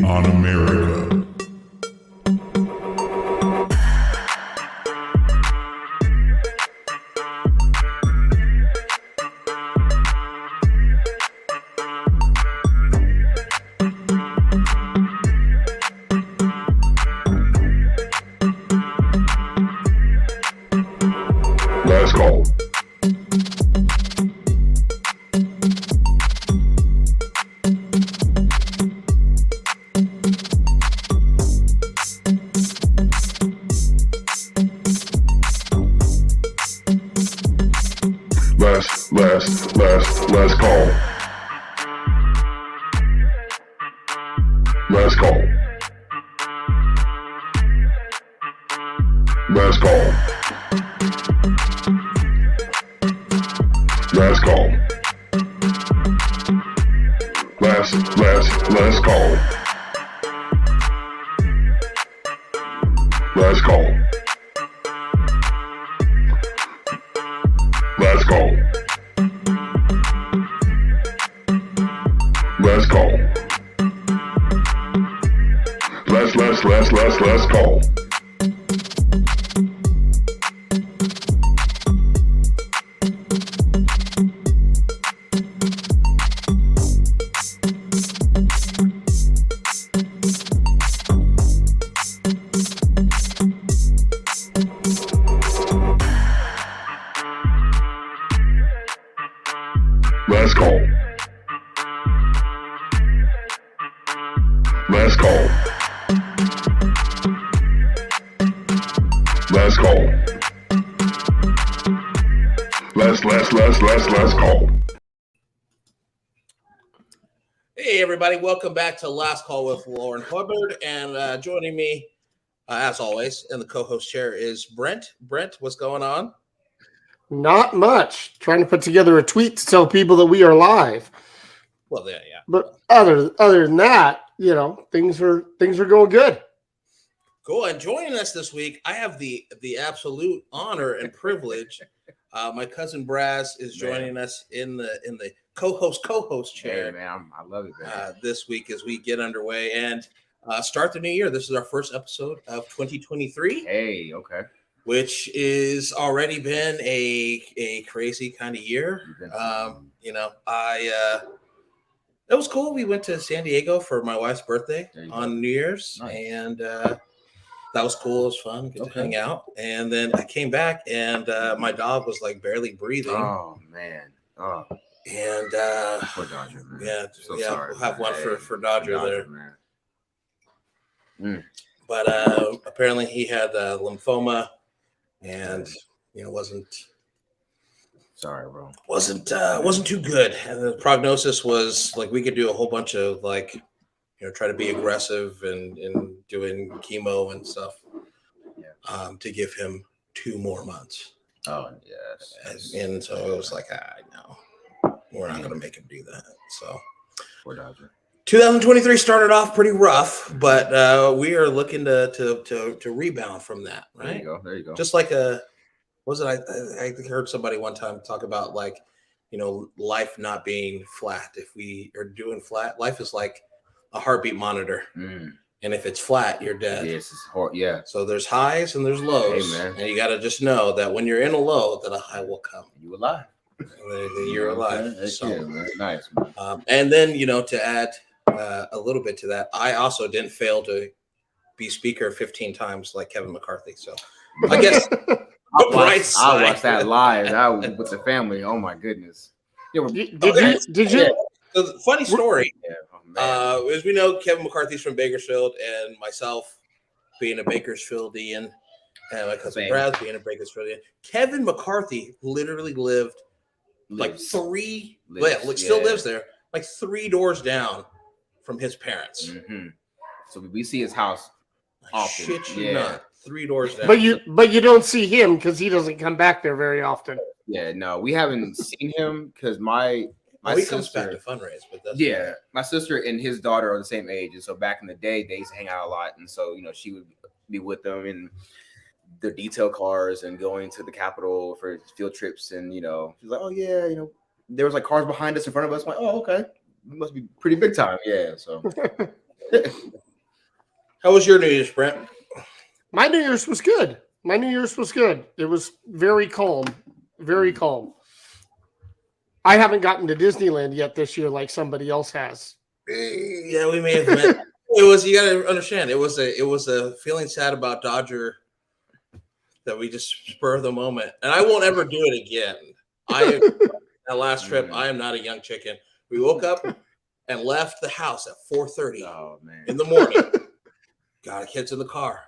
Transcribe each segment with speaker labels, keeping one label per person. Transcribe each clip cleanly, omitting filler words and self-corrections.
Speaker 1: on America. Let's go. Let's go. Let's go. Let's go. Let's go. Let's go. Let's go. Let's go. Let's go. Let's go. Let's go. Let's go. Let's go. Let's go.
Speaker 2: Hey everybody, welcome back to Last Call with Lourin Hubbard, and joining me, as always, in the co-host chair is Brent. Brent, what's going on?
Speaker 3: Not much. Trying to put together a tweet to tell people that we are live.
Speaker 2: Well, yeah.
Speaker 3: But other than that, you know, things are going good.
Speaker 2: Cool. And joining us this week, I have the absolute honor and privilege. My cousin Braz is joining us in the co-host chair.
Speaker 4: Hey, man, I love it, man.
Speaker 2: This week as we get underway and start the new year. This is our first episode of 2023.
Speaker 4: Hey, okay.
Speaker 2: Which is already been a crazy kind of year. It was cool. We went to San Diego for my wife's birthday on New Year's, and that was cool. It was fun. Good to hang out. And then I came back, and my dog was like barely breathing.
Speaker 4: Oh man. Oh.
Speaker 2: And
Speaker 4: poor Dodger, man.
Speaker 2: Yeah,
Speaker 4: so sorry,
Speaker 2: we'll have
Speaker 4: man.
Speaker 2: one for Dodger there.
Speaker 4: Man.
Speaker 2: But apparently he had lymphoma, and wasn't too good. And the prognosis was like we could do a whole bunch of try to be aggressive and doing chemo and stuff to give him 2 more months.
Speaker 4: Oh yes.
Speaker 2: And so it was like, no, we're not going to make him do that. So
Speaker 4: poor Dodger.
Speaker 2: 2023 started off pretty rough, but we are looking to rebound from that. Right?
Speaker 4: There you go.
Speaker 2: Just like I heard somebody one time talk about life not being flat. If we are doing flat, life is like a heartbeat monitor. And if it's flat, you're dead.
Speaker 4: Yes, it's hard. Yeah.
Speaker 2: So there's highs and there's lows.
Speaker 4: Hey, man.
Speaker 2: And you got to just know that when you're in a low, that a high will come.
Speaker 4: You alive.
Speaker 2: You're alive.
Speaker 4: Okay.
Speaker 2: So,
Speaker 4: man. Nice, man.
Speaker 2: And then, to add a little bit to that, I also didn't fail to be speaker 15 times like Kevin McCarthy. So I guess
Speaker 4: I watched that live with the family. Oh my goodness.
Speaker 3: Did you?
Speaker 2: So the funny story.
Speaker 4: Yeah.
Speaker 2: As we know, Kevin McCarthy's from Bakersfield, and myself being a Bakersfieldian, and my cousin Brad being a Bakersfieldian. Kevin McCarthy literally lived still lives there, like 3 doors down from his parents.
Speaker 4: Mm-hmm. So we see his house often.
Speaker 2: Shit you not. 3 doors down.
Speaker 3: But you don't see him because he doesn't come back there very often.
Speaker 4: Yeah, no, we haven't seen him because my
Speaker 2: he comes back to fundraise, but that's
Speaker 4: my sister and his daughter are the same age, and so back in the day they used to hang out a lot, and so she would be with them in their detail cars and going to the Capitol for field trips, and she's like, oh yeah, there was like cars behind us, in front of us. I'm like, oh okay, it must be pretty big time, yeah. So
Speaker 2: How was your New Year's, Brent?
Speaker 3: My New Year's was good. It was very calm. Very calm. I haven't gotten to Disneyland yet this year like somebody else has.
Speaker 2: Yeah, we may have met. It was, you got to understand, it was a feeling sad about Dodger that we just spur of the moment. And I won't ever do it again. That last trip, I am not a young chicken. We woke up and left the house at 4:30 in the morning. Got our kids in the car,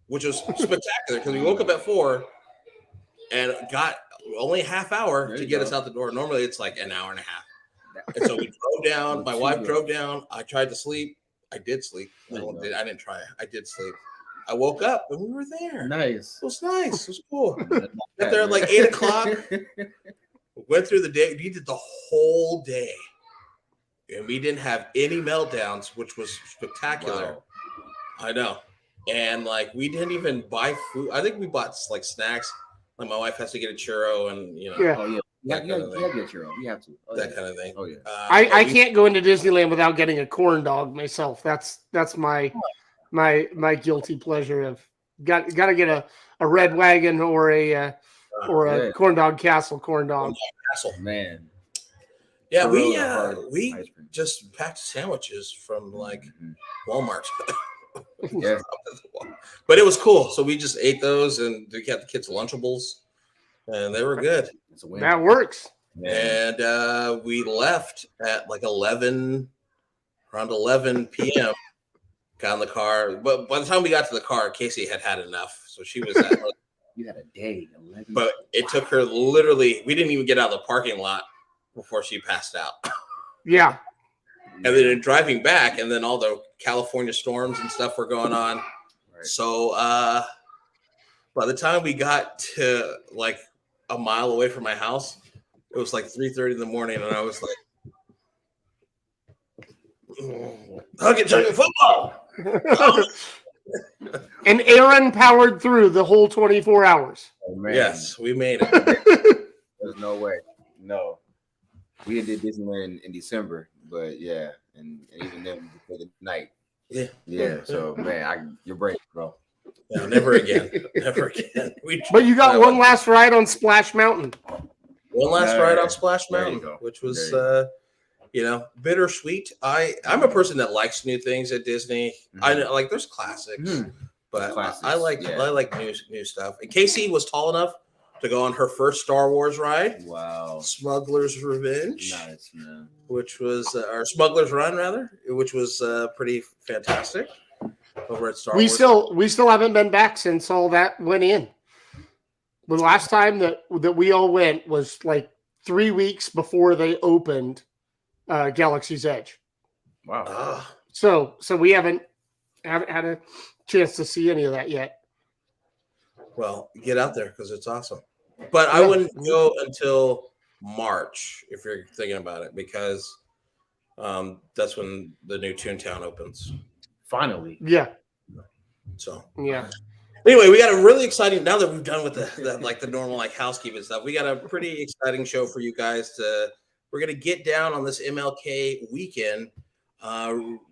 Speaker 2: which was spectacular because we woke up at 4 and got only a half hour to get us out the door. Normally it's like an hour and a half. And so we drove down. My wife drove down. I tried to sleep. I did sleep. I didn't try. I did sleep. I woke up and we were there.
Speaker 5: Nice.
Speaker 2: It was nice. It was cool. Got there at like 8 o'clock. Went through the day. We did the whole day. And we didn't have any meltdowns, which was spectacular.
Speaker 4: Wow.
Speaker 2: I know. And like we didn't even buy food. I think we bought like snacks. Like my wife has to get a churro and
Speaker 3: Yeah.
Speaker 4: Oh yeah. You have to get your own. You have to.
Speaker 2: that kind of thing.
Speaker 4: Oh yeah.
Speaker 3: I can't go into Disneyland without getting a corn dog myself. That's my guilty pleasure of got to get a Red Wagon or a corn dog castle corn dog.
Speaker 2: Castle.
Speaker 4: Man.
Speaker 2: Yeah,
Speaker 4: Churro
Speaker 2: we
Speaker 4: ice cream.
Speaker 2: just packed sandwiches from like Walmart.
Speaker 4: Yeah.
Speaker 2: But it was cool. So we just ate those and we got the kids Lunchables and they were good.
Speaker 4: It's a win.
Speaker 3: That works.
Speaker 4: Man.
Speaker 2: And we left at like around 11 p.m. Got in the car. But by the time we got to the car, Casey had enough. So she was at
Speaker 4: You had a day. 11.
Speaker 2: but it took her literally, we didn't even get out of the parking lot before she passed out.
Speaker 3: Yeah.
Speaker 2: And then driving back, and then all the California storms and stuff were going on.
Speaker 4: Right.
Speaker 2: So by the time we got to like a mile away from my house, it was like 3:30 in the morning, and I was like, "Hug it, Chuck, football."
Speaker 3: And Aaron powered through the whole 24 hours.
Speaker 4: Oh, man.
Speaker 2: Yes, we made it.
Speaker 4: There's no way. No. We did Disneyland in December, but yeah, and even then for the night.
Speaker 2: Yeah.
Speaker 4: Yeah. So man, you're brave, bro.
Speaker 2: No, never again. Never again.
Speaker 3: But you got one last ride on Splash Mountain.
Speaker 2: One last ride on Splash
Speaker 4: There you
Speaker 2: Mountain,
Speaker 4: go.
Speaker 2: which was
Speaker 4: There
Speaker 2: bittersweet. I'm a person that likes new things at Disney. I know, like there's classics,
Speaker 4: Mhm.
Speaker 2: but
Speaker 4: Classics,
Speaker 2: I like new stuff. And Casey was tall enough to go on her first Star Wars ride,
Speaker 4: Wow.
Speaker 2: Smuggler's Revenge,
Speaker 4: Nice, man.
Speaker 2: which was or Smuggler's Run rather, which was pretty fantastic over at Star
Speaker 3: We
Speaker 2: Wars.
Speaker 3: we still haven't been back since all that went in. The last time that we all went was like 3 weeks before they opened Galaxy's Edge.
Speaker 4: Wow.
Speaker 2: Ah,
Speaker 3: So we haven't had a chance to see any of that yet.
Speaker 2: well, get out there because it's awesome. But I wouldn't go until March if you're thinking about it, because that's when the new Toontown opens.
Speaker 4: Finally.
Speaker 3: Yeah.
Speaker 2: So
Speaker 3: Yeah.
Speaker 2: anyway, we got a really exciting, now that we've done with the normal like housekeeping stuff, we got a pretty exciting show for you guys we're going to get down on this MLK weekend,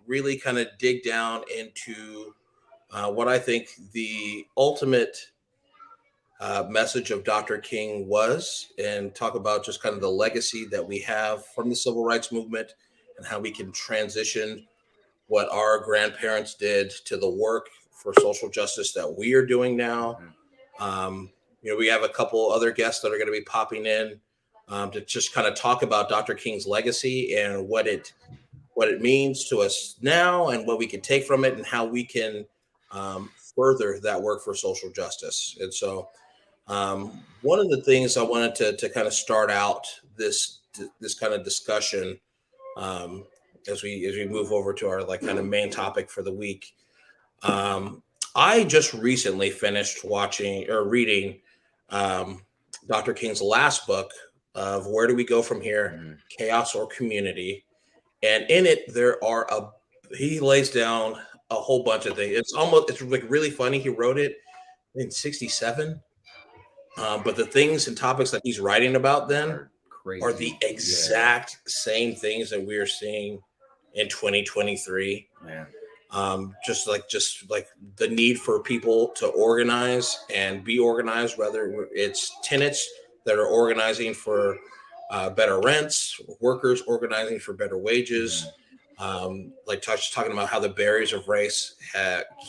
Speaker 2: really kind of dig down into what I think the ultimate message of Dr. King was, and talk about just kind of the legacy that we have from the civil rights movement and how we can transition what our grandparents did to the work for social justice that we are doing now. We have a couple other guests that are going to be popping in to just kind of talk about Dr. King's legacy and what it means to us now and what we can take from it and how we can further that work for social justice. And so one of the things I wanted to kind of start out this kind of discussion as we move over to our like kind of main topic for the week. I just recently finished reading Dr. King's last book of Where Do We Go From Here, Chaos or Community. And in it, he lays down a whole bunch of things. It's like really funny. He wrote it in 1967. But the things and topics that he's writing about then
Speaker 4: Crazy.
Speaker 2: are the exact same things that we are seeing in 2023.
Speaker 4: Man.
Speaker 2: just like the need for people to organize and be organized, whether it's tenants that are organizing for better rents, workers organizing for better wages. Like talking about how the barriers of race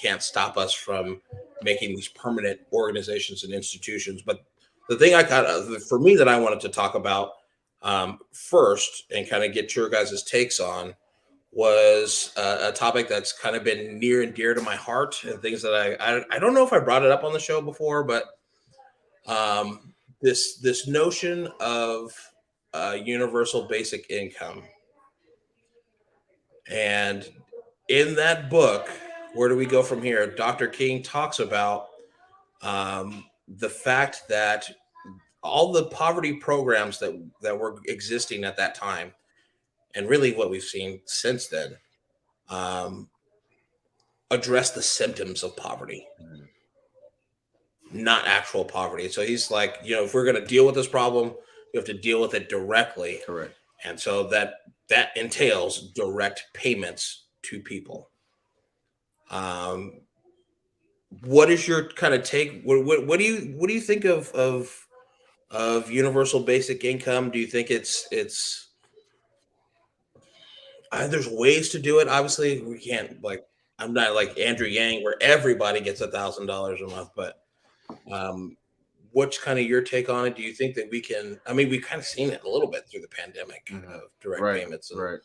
Speaker 2: can't stop us from making these permanent organizations and institutions. But the thing for me that I wanted to talk about first and kind of get your guys' takes on was a topic that's kind of been near and dear to my heart, and things that I don't know if I brought it up on the show before, but this notion of universal basic income. And in that book, Where Do We Go From Here, Dr. King talks about the fact that all the poverty programs that were existing at that time, and really what we've seen since then, address the symptoms of poverty, not actual poverty. So he's like, if we're going to deal with this problem, you have to deal with it directly.
Speaker 4: Correct.
Speaker 2: And so that entails direct payments to people. What is your kind of take? What do you think of universal basic income? Do you think it's there's ways to do it? Obviously, we can't, like, I'm not like Andrew Yang where everybody gets $1,000 a month, but what's kind of your take on it? Do you think that we can? I mean, we've kind of seen it a little bit through the pandemic of direct payments. And,
Speaker 4: right.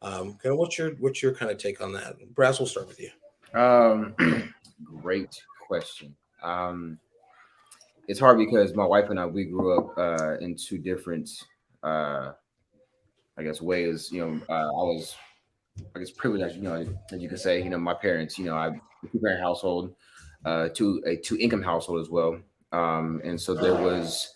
Speaker 2: Kind of what's your kind of take on that? Brass, we'll start with you.
Speaker 4: Great question. It's hard because my wife and I, we grew up in two different, I guess, ways. I was, privileged, as you could say. My parents, I two-parent household, to a two-income household as well. And so there was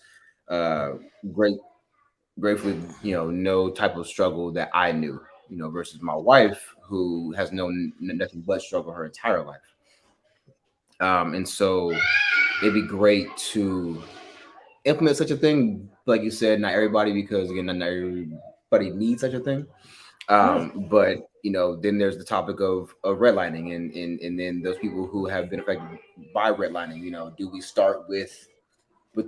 Speaker 4: gratefully, no type of struggle that I knew, versus my wife, who has known nothing but struggle her entire life. And so it'd be great to implement such a thing. Like you said, not everybody, because again, not everybody needs such a thing. But then there's the topic of redlining, and then those people who have been affected by redlining. Do we start with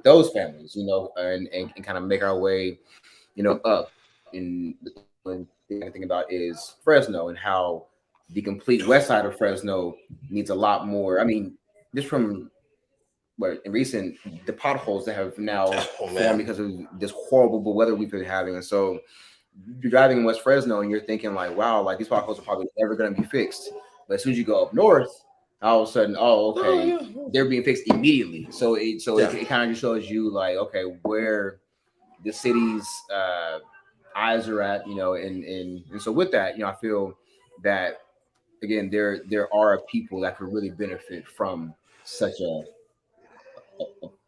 Speaker 4: those families, and kind of make our way, up? And the thing I think about is Fresno, and how the complete west side of Fresno needs a lot more. I mean, just from the potholes that have now formed because of this horrible weather we've been having. And so you're driving in West Fresno and you're thinking like, wow, like these potholes are probably never going to be fixed. But as soon as you go up north, all of a sudden, they're being fixed immediately. So it kind of just shows you like, okay, where the city's eyes are at, and so with that, I feel that again, there are people that could really benefit from such a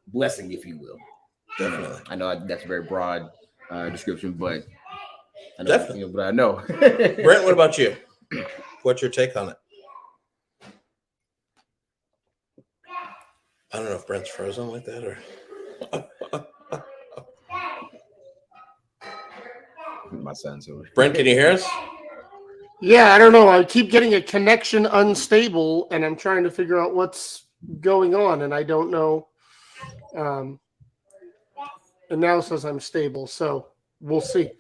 Speaker 4: blessing, if you will.
Speaker 2: Definitely.
Speaker 4: I know that's a very broad description, but I know,
Speaker 2: definitely.
Speaker 4: But I know.
Speaker 2: Brent, what about you? What's your take on it? I don't know if Brent's frozen like that or.
Speaker 4: My son's over.
Speaker 2: Brent, can you hear us?
Speaker 3: Yeah, I don't know. I keep getting a connection unstable, and I'm trying to figure out what's going on, and I don't know. And now it says I'm stable, so we'll see.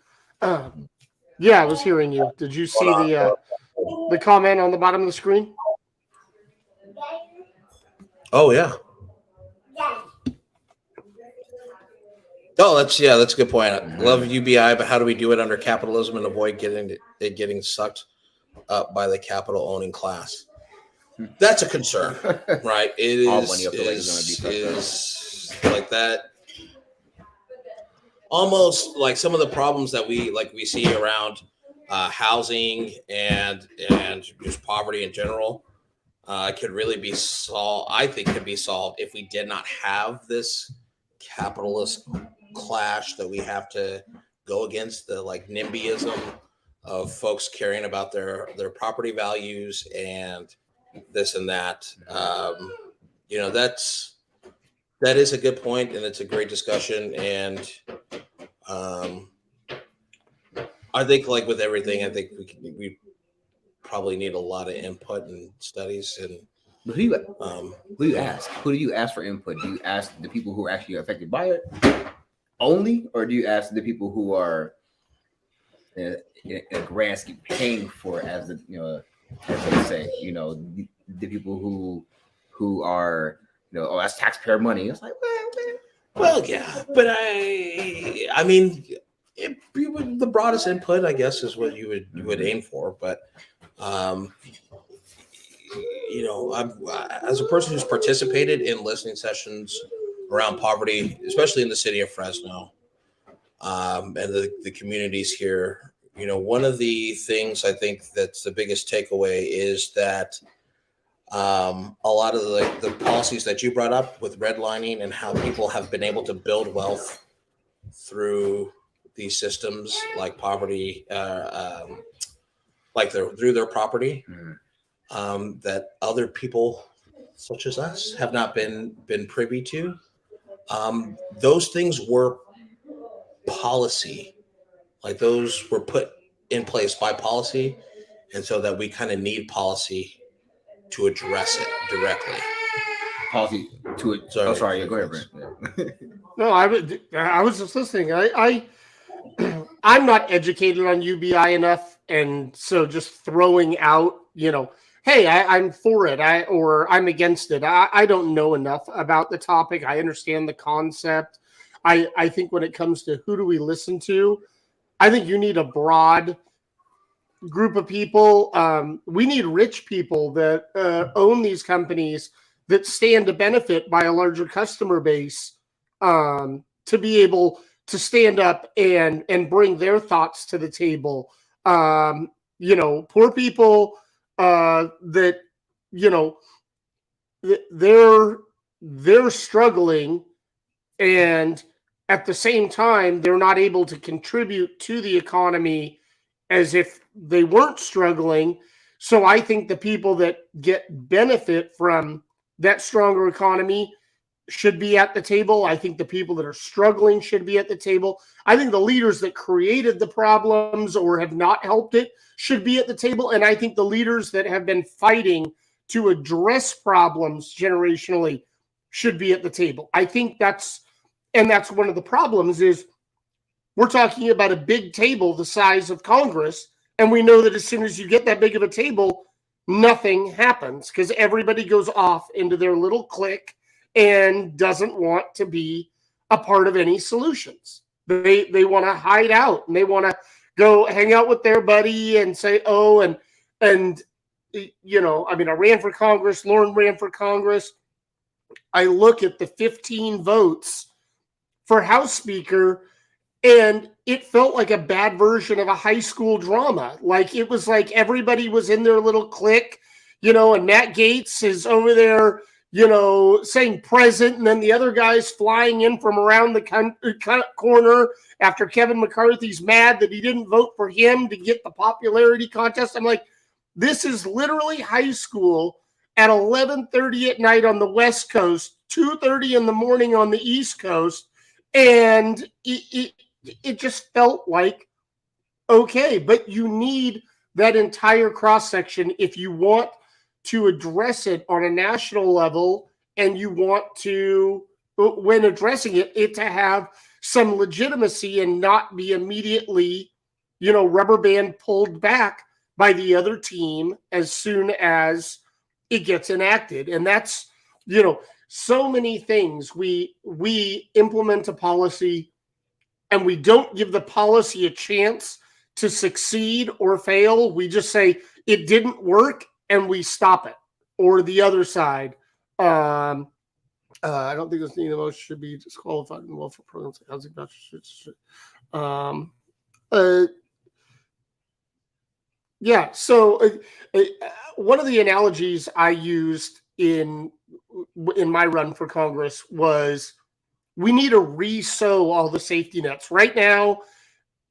Speaker 3: Yeah, I was hearing you. Did you see the comment on the bottom of the screen?
Speaker 2: Oh yeah. Oh, that's a good point. I love UBI, but how do we do it under capitalism and avoid getting sucked up by the capital owning class? That's a concern, right? It is like that. Almost like some of the problems that we see around housing and just poverty in general could really be solved. I think could be solved if we did not have this capitalist clash that we have to go against, the like NIMBYism of folks caring about their property values and this and that. That is a good point, and it's a great discussion. And I think, like with everything, I think we probably need a lot of input and studies. And
Speaker 4: But who do you ask? Who do you ask for input? Do you ask the people who are actually affected by it only, or do you ask the people who are in a grand scheme paying for it, as the as they say, the people who are oh, that's taxpayer money. It's like,
Speaker 2: well, yeah, but I mean, the broadest input, I guess, is what you would aim for. But I'm, as a person who's participated in listening sessions around poverty, especially in the city of Fresno, and the communities here, one of the things I think that's the biggest takeaway is that a lot of the policies that you brought up with redlining and how people have been able to build wealth through these systems like poverty, through their property, that other people such as us have not been privy to. Those things were policy, like those were put in place by policy, and so that we kind of need policy to address it directly.
Speaker 4: Policy to it. Sorry. Oh, sorry. Yeah, go ahead, Brent. Yeah.
Speaker 3: No, I was just listening. I'm not educated on UBI enough, and so just throwing out, hey, I'm for it, or I'm against it. I don't know enough about the topic. I understand the concept. I think when it comes to who do we listen to, I think you need a broad group of people. We need rich people that own these companies that stand to benefit by a larger customer base, to be able to stand up and bring their thoughts to the table. Poor people that they're struggling, and at the same time they're not able to contribute to the economy as if they weren't struggling. So I think the people that get benefit from that stronger economy should be at the table. I think the people that are struggling should be at the table. I think the leaders that created the problems or have not helped it should be at the table. And I think the leaders that have been fighting to address problems generationally should be at the table. I think that's one of the problems is we're talking about a big table the size of Congress. And we know that as soon as you get that big of a table, nothing happens because everybody goes off into their little clique and doesn't want to be a part of any solutions. They want to hide out and they want to go hang out with their buddy and say, oh, and I ran for Congress, Lourin ran for Congress. I look at the 15 votes for House Speaker, and it felt like a bad version of a high school drama. Like it was like everybody was in their little clique, and Matt Gaetz is over there, saying present, and then the other guy's flying in from around the corner after Kevin McCarthy's mad that he didn't vote for him to get the popularity contest. I'm like, this is literally high school at 11:30 at night on the West Coast, 2:30 in the morning on the East Coast, and it just felt like, okay, but you need that entire cross-section if you want to address it on a national level, and you want to, when addressing it to have some legitimacy and not be immediately, rubber band pulled back by the other team as soon as it gets enacted. And that's, so many things. We implement a policy and we don't give the policy a chance to succeed or fail. We just say it didn't work and we stop it. Or the other side. I don't think this need most should be disqualified in welfare programs like housing vouchers. Yeah. So one of the analogies I used in my run for Congress was we need to re-sew all the safety nets. Right now,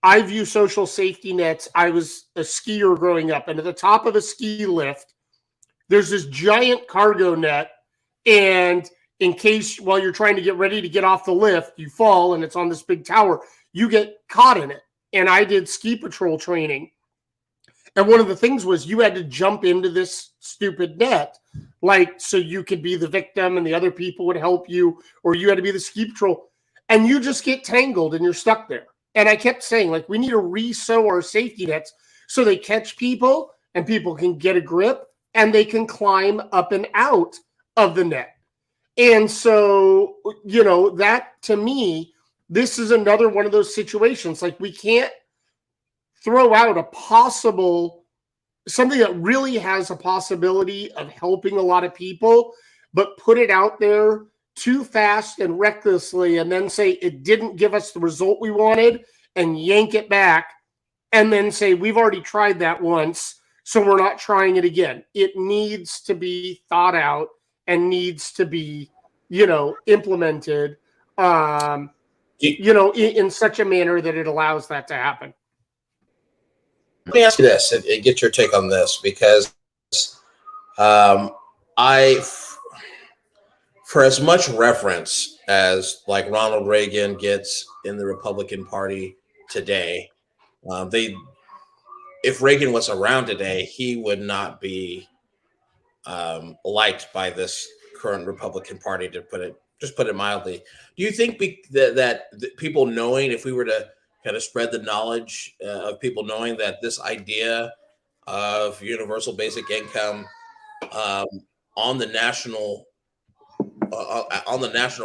Speaker 3: I view social safety nets. I was a skier growing up, and at the top of a ski lift, there's this giant cargo net, and in case while you're trying to get ready to get off the lift, you fall and it's on this big tower, you get caught in it. And I did ski patrol training. And one of the things was you had to jump into this stupid net, like, so you could be the victim and the other people would help you, or you had to be the ski patrol, and you just get tangled and you're stuck there. And I kept saying, like, we need to re-sew our safety nets so they catch people and people can get a grip and they can climb up and out of the net. And so, you know, that to me, this is another one of those situations. Like, we can't throw out a possible, something that really has a possibility of helping a lot of people, but put it out there too fast and recklessly and then say it didn't give us the result we wanted and yank it back and then say we've already tried that once, so we're not trying it again. It needs to be thought out and needs to be, you know, implemented, you know, in such a manner that it allows that to happen.
Speaker 2: Let me ask you this and get your take on this, because for as much reference as like Ronald Reagan gets in the Republican Party today, if Reagan was around today, he would not be liked by this current Republican Party, to put it mildly. Do you think that people knowing, if we were to kind of spread the knowledge of people knowing that this idea of universal basic income on the national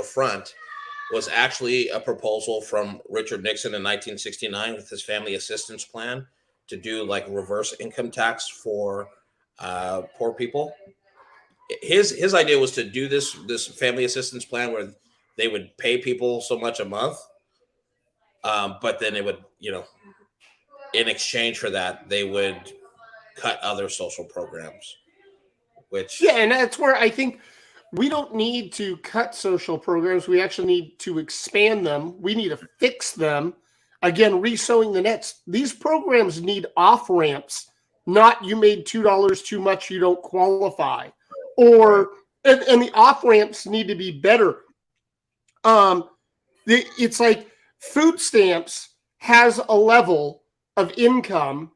Speaker 2: front was actually a proposal from Richard Nixon in 1969 with his family assistance plan to do like reverse income tax for poor people? His idea was to do this family assistance plan where they would pay people so much a month, but then it would, you know, in exchange for that, they would cut other social programs. Which,
Speaker 3: yeah, and that's where I think we don't need to cut social programs. We actually need to expand them. We need to fix them. Again, resewing the nets. These programs need off ramps, not you made $2 too much, you don't qualify. Or and the off ramps need to be better. It's like food stamps has a level of income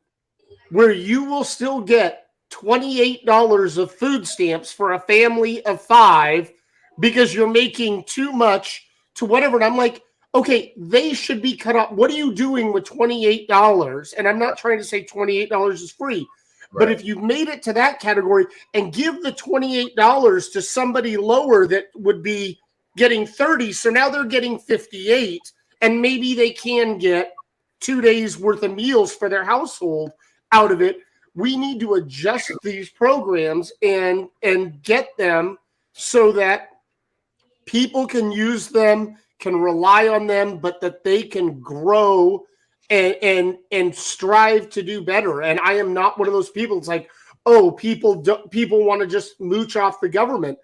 Speaker 3: where you will still get $28 of food stamps for a family of 5 because you're making too much to whatever. And I'm like, okay, they should be cut off. What are you doing with $28? And I'm not trying to say $28 is free. Right. But if you've made it to that category and give the $28 to somebody lower that would be getting 30, so now they're getting 58, and maybe they can get 2 days worth of meals for their household out of it. We need to adjust these programs and get them so that people can use them, can rely on them, but that they can grow and strive to do better. And I am not one of those people. It's like, oh, people want to just mooch off the government.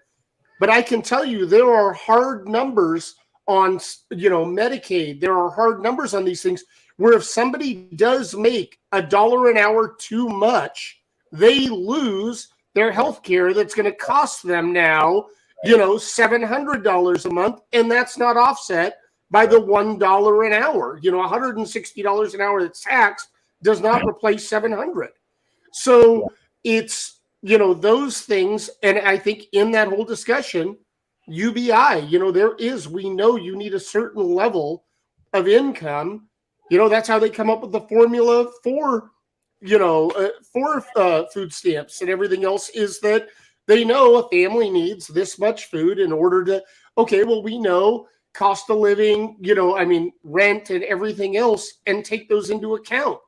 Speaker 3: But I can tell you there are hard numbers on, you know, Medicaid. There are hard numbers on these things where if somebody does make $1 an hour too much, they lose their health care that's going to cost them now, you know, $700 a month. And that's not offset by the $1 an hour. You know, $160 an hour that's taxed does not replace $700. So it's, you know, those things. And I think in that whole discussion, UBI, you know, we know you need a certain level of income. You know, that's how they come up with the formula for, you know, for food stamps and everything else, is that they know a family needs this much food in order to, okay, well, we know cost of living, you know, I mean, rent and everything else, and take those into account.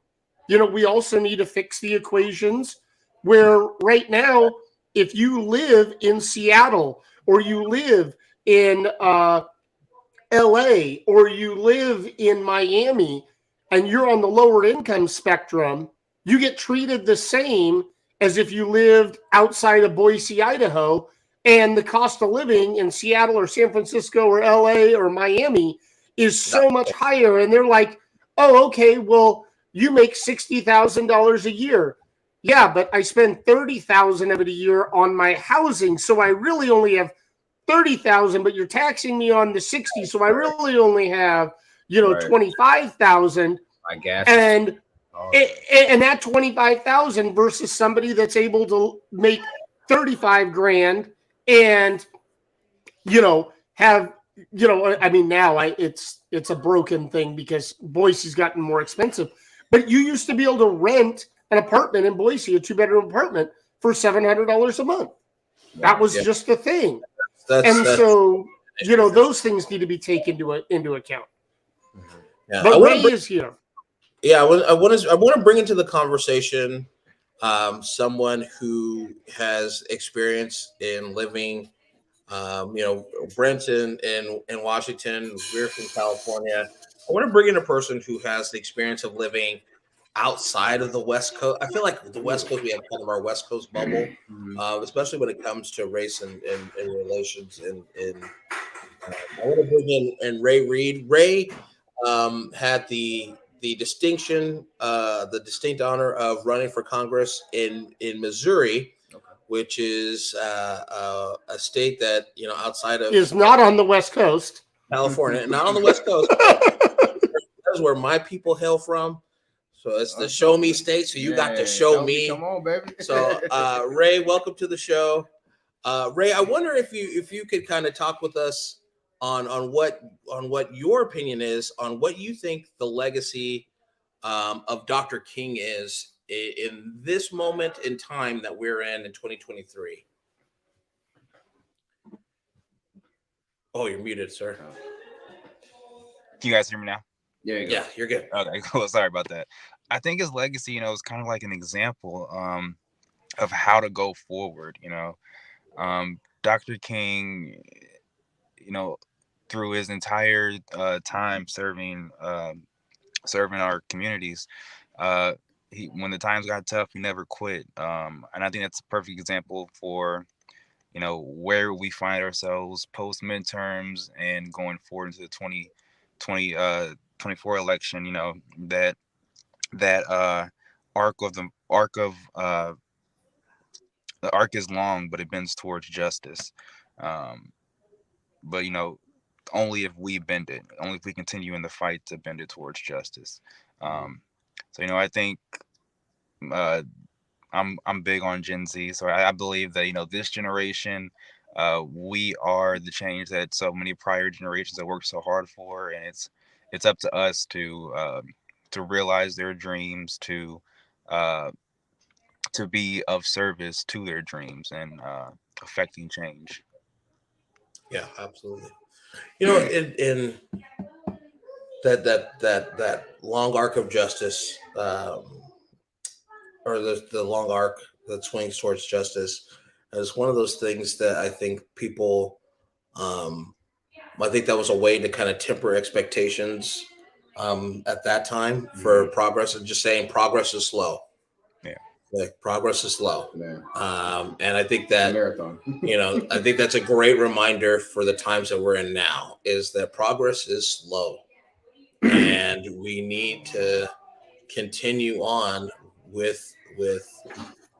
Speaker 3: You know, we also need to fix the equations where right now, if you live in Seattle or you live in LA or you live in Miami and you're on the lower income spectrum, you get treated the same as if you lived outside of Boise, Idaho, and the cost of living in Seattle or San Francisco or LA or Miami is so much higher. And they're like, oh, okay, well, you make $60,000 a year. Yeah, but I spend $30,000 of it a year on my housing. So I really only have $30,000, but you're taxing me on the 60. So I really only have, you know, $25,000.
Speaker 4: I guess.
Speaker 3: And And that 25,000 versus somebody that's able to make 35 grand and, have, I mean, now it's a broken thing because Boise's gotten more expensive, but you used to be able to rent an apartment in Boise, a 2-bedroom apartment for $700 a month. That was just the thing. So, those things need to be taken into account.
Speaker 2: Yeah,
Speaker 3: but Ray is here.
Speaker 2: Yeah, I want to bring into the conversation someone who has experience in living. Brent in Washington. We're from California. I want to bring in a person who has the experience of living outside of the West Coast. I feel like the West Coast, we have kind of our West Coast bubble, especially when it comes to race and relations. I want to bring in Ray Reed. Ray had the distinct honor of running for Congress in Missouri, which is a state that outside of
Speaker 3: is not on the West Coast,
Speaker 2: California, not on the West Coast. That's where my people hail from. So it's the show me state. So you got to show me.
Speaker 4: Come on, baby.
Speaker 2: So Ray, welcome to the show. Ray, I wonder if you could kind of talk with us on what your opinion is on what you think the legacy of Dr. King is in this moment in time that we're in 2023. Oh, you're muted, sir.
Speaker 5: Can you guys hear me now?
Speaker 2: Yeah, you're good.
Speaker 5: Okay, cool. Sorry about that. I think his legacy, is kind of like an example of how to go forward. Dr. King, through his entire time serving our communities, when the times got tough, he never quit. And I think that's a perfect example for where we find ourselves post midterms and going forward into the 2024 election. That arc is long, but it bends towards justice. But only if we bend it, only if we continue in the fight to bend it towards justice. So I think I'm big on Gen Z, so I believe that this generation, we are the change that so many prior generations have worked so hard for, and it's up to us to realize their dreams, to be of service to their dreams and affecting change.
Speaker 2: Yeah, absolutely. In that long arc of justice, or the long arc that swings towards justice, is one of those things that I think people, I think that was a way to kind of temper expectations at that time for progress, and just saying progress is slow. Like progress is slow. And I think that marathon. I think that's a great reminder for the times that we're in now, is that progress is slow, and we need to continue on with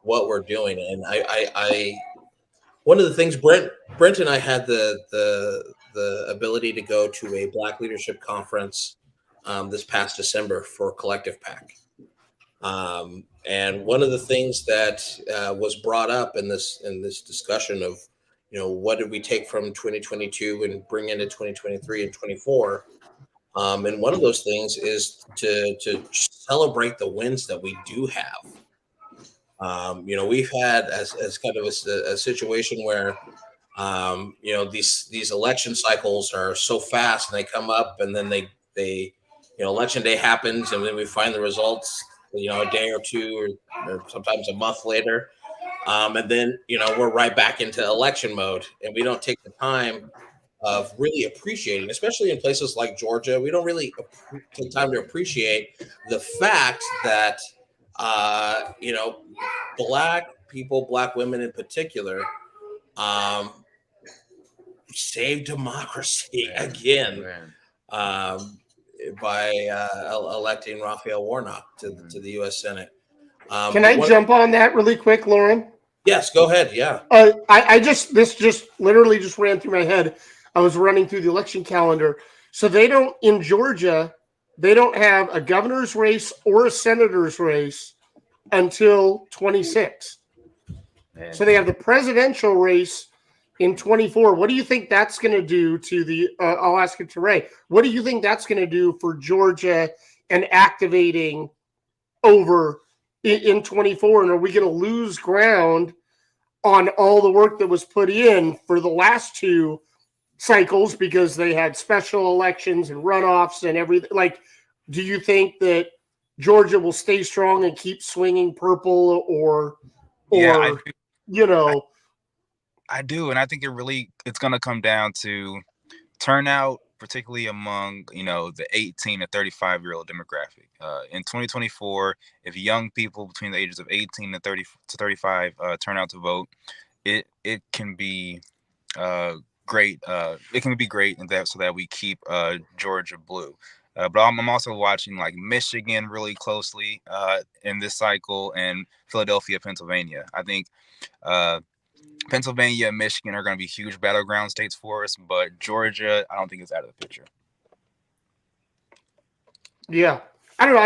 Speaker 2: what we're doing. And I one of the things Brent and I had the ability to go to a Black Leadership Conference this past December for Collective PAC. And one of the things that was brought up in this discussion of, what did we take from 2022 and bring into 2023 and 24? And one of those things is to celebrate the wins that we do have. We've had as kind of a situation where, these election cycles are so fast, and they come up, and then they election day happens, and then we find the results, a day or two or sometimes a month later. And then, we're right back into election mode, and we don't take the time of really appreciating, especially in places like Georgia. We don't really take time to appreciate the fact that, Black people, Black women in particular, saved democracy again. By electing Raphael Warnock to the U.S. Senate.
Speaker 3: Can I jump on that really quick, Lourin?
Speaker 2: Yes, go ahead. Yeah.
Speaker 3: This just literally ran through my head. I was running through the election calendar. So they don't, in Georgia, they don't have a governor's race or a senator's race until 26. So they have the presidential race in 24. What do you think that's going to do to the I'll ask it to Ray. What do you think that's going to do for Georgia and activating over in 24? And are we going to lose ground on all the work that was put in for the last two cycles because they had special elections and runoffs and everything? Like, do you think that Georgia will stay strong and keep swinging purple or
Speaker 5: Yeah, I do, and I think it's going to come down to turnout, particularly among the 18 to 35-year-old demographic. In 2024, if young people between the ages of 18 to 35 turn out to vote, it can be great. It can be great, and so that we keep Georgia blue. But I'm also watching like Michigan really closely in this cycle, and Philadelphia, Pennsylvania. I think Pennsylvania and Michigan are going to be huge battleground states for us, but Georgia, I don't think it's out of the picture.
Speaker 3: Yeah, I don't know.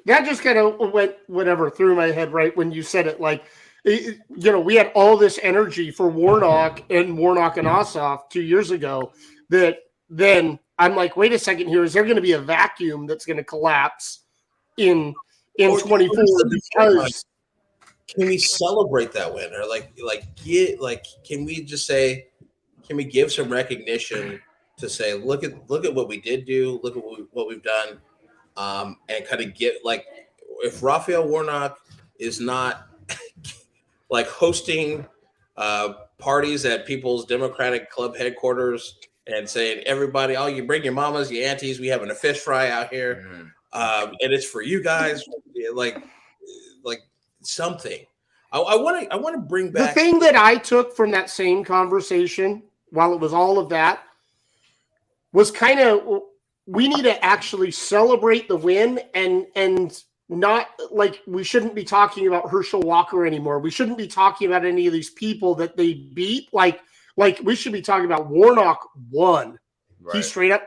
Speaker 3: That just kind of went whatever through my head right when you said it. Like, we had all this energy for Warnock and Ossoff 2 years ago. That then I'm like, wait a second here. Is there going to be a vacuum that's going to collapse in 24? Because
Speaker 2: can we celebrate that win, or can we just say, can we give some recognition to say, look at what we did do, look at what we've done, and kind of get like, if Raphael Warnock is not like hosting parties at people's Democratic club headquarters and saying, everybody, you bring your mamas, your aunties, we having a fish fry out here, and it's for you guys, like something. I want to bring back
Speaker 3: the thing that I took from that same conversation, while it was all of that, was kind of, we need to actually celebrate the win and not like, we shouldn't be talking about Herschel Walker anymore. We shouldn't be talking about any of these people that they beat. Like we should be talking about Warnock won. Right.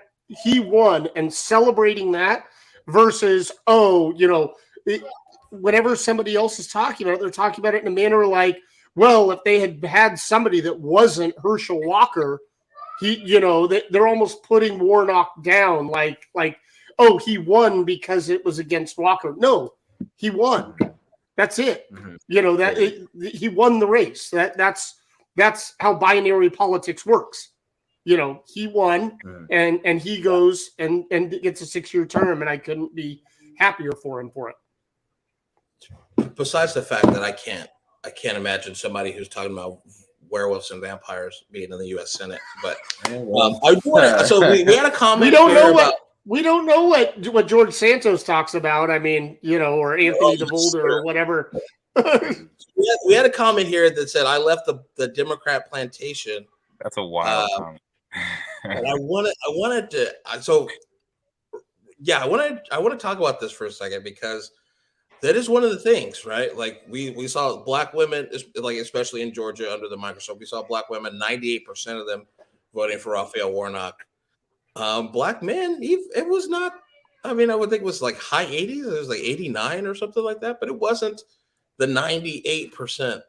Speaker 3: He won, and celebrating that versus, whenever somebody else is talking about it, they're talking about it in a manner like, well, if they had somebody that wasn't Herschel Walker, they're almost putting Warnock down like, oh, he won because it was against Walker. No, he won. That's it. Mm-hmm. He won the race. That's how binary politics works. He won, and he goes and gets a 6-year term, and I couldn't be happier for him for it.
Speaker 2: Besides the fact that I can't imagine somebody who's talking about werewolves and vampires being in the U.S. Senate. But so we had a comment.
Speaker 3: We don't know what George Santos talks about. I mean, or Anthony DeVolder or whatever.
Speaker 2: we had a comment here that said, I left the Democrat plantation.
Speaker 5: That's a wild comment.
Speaker 2: And I wanted to talk about this for a second, because that is one of the things, right? Like we saw black women, like especially in Georgia under the microscope, we saw black women, 98% of them voting for Raphael Warnock. Black men, it was not, I mean, I would think it was like high 80s. It was like 89 or something like that, but it wasn't the 98%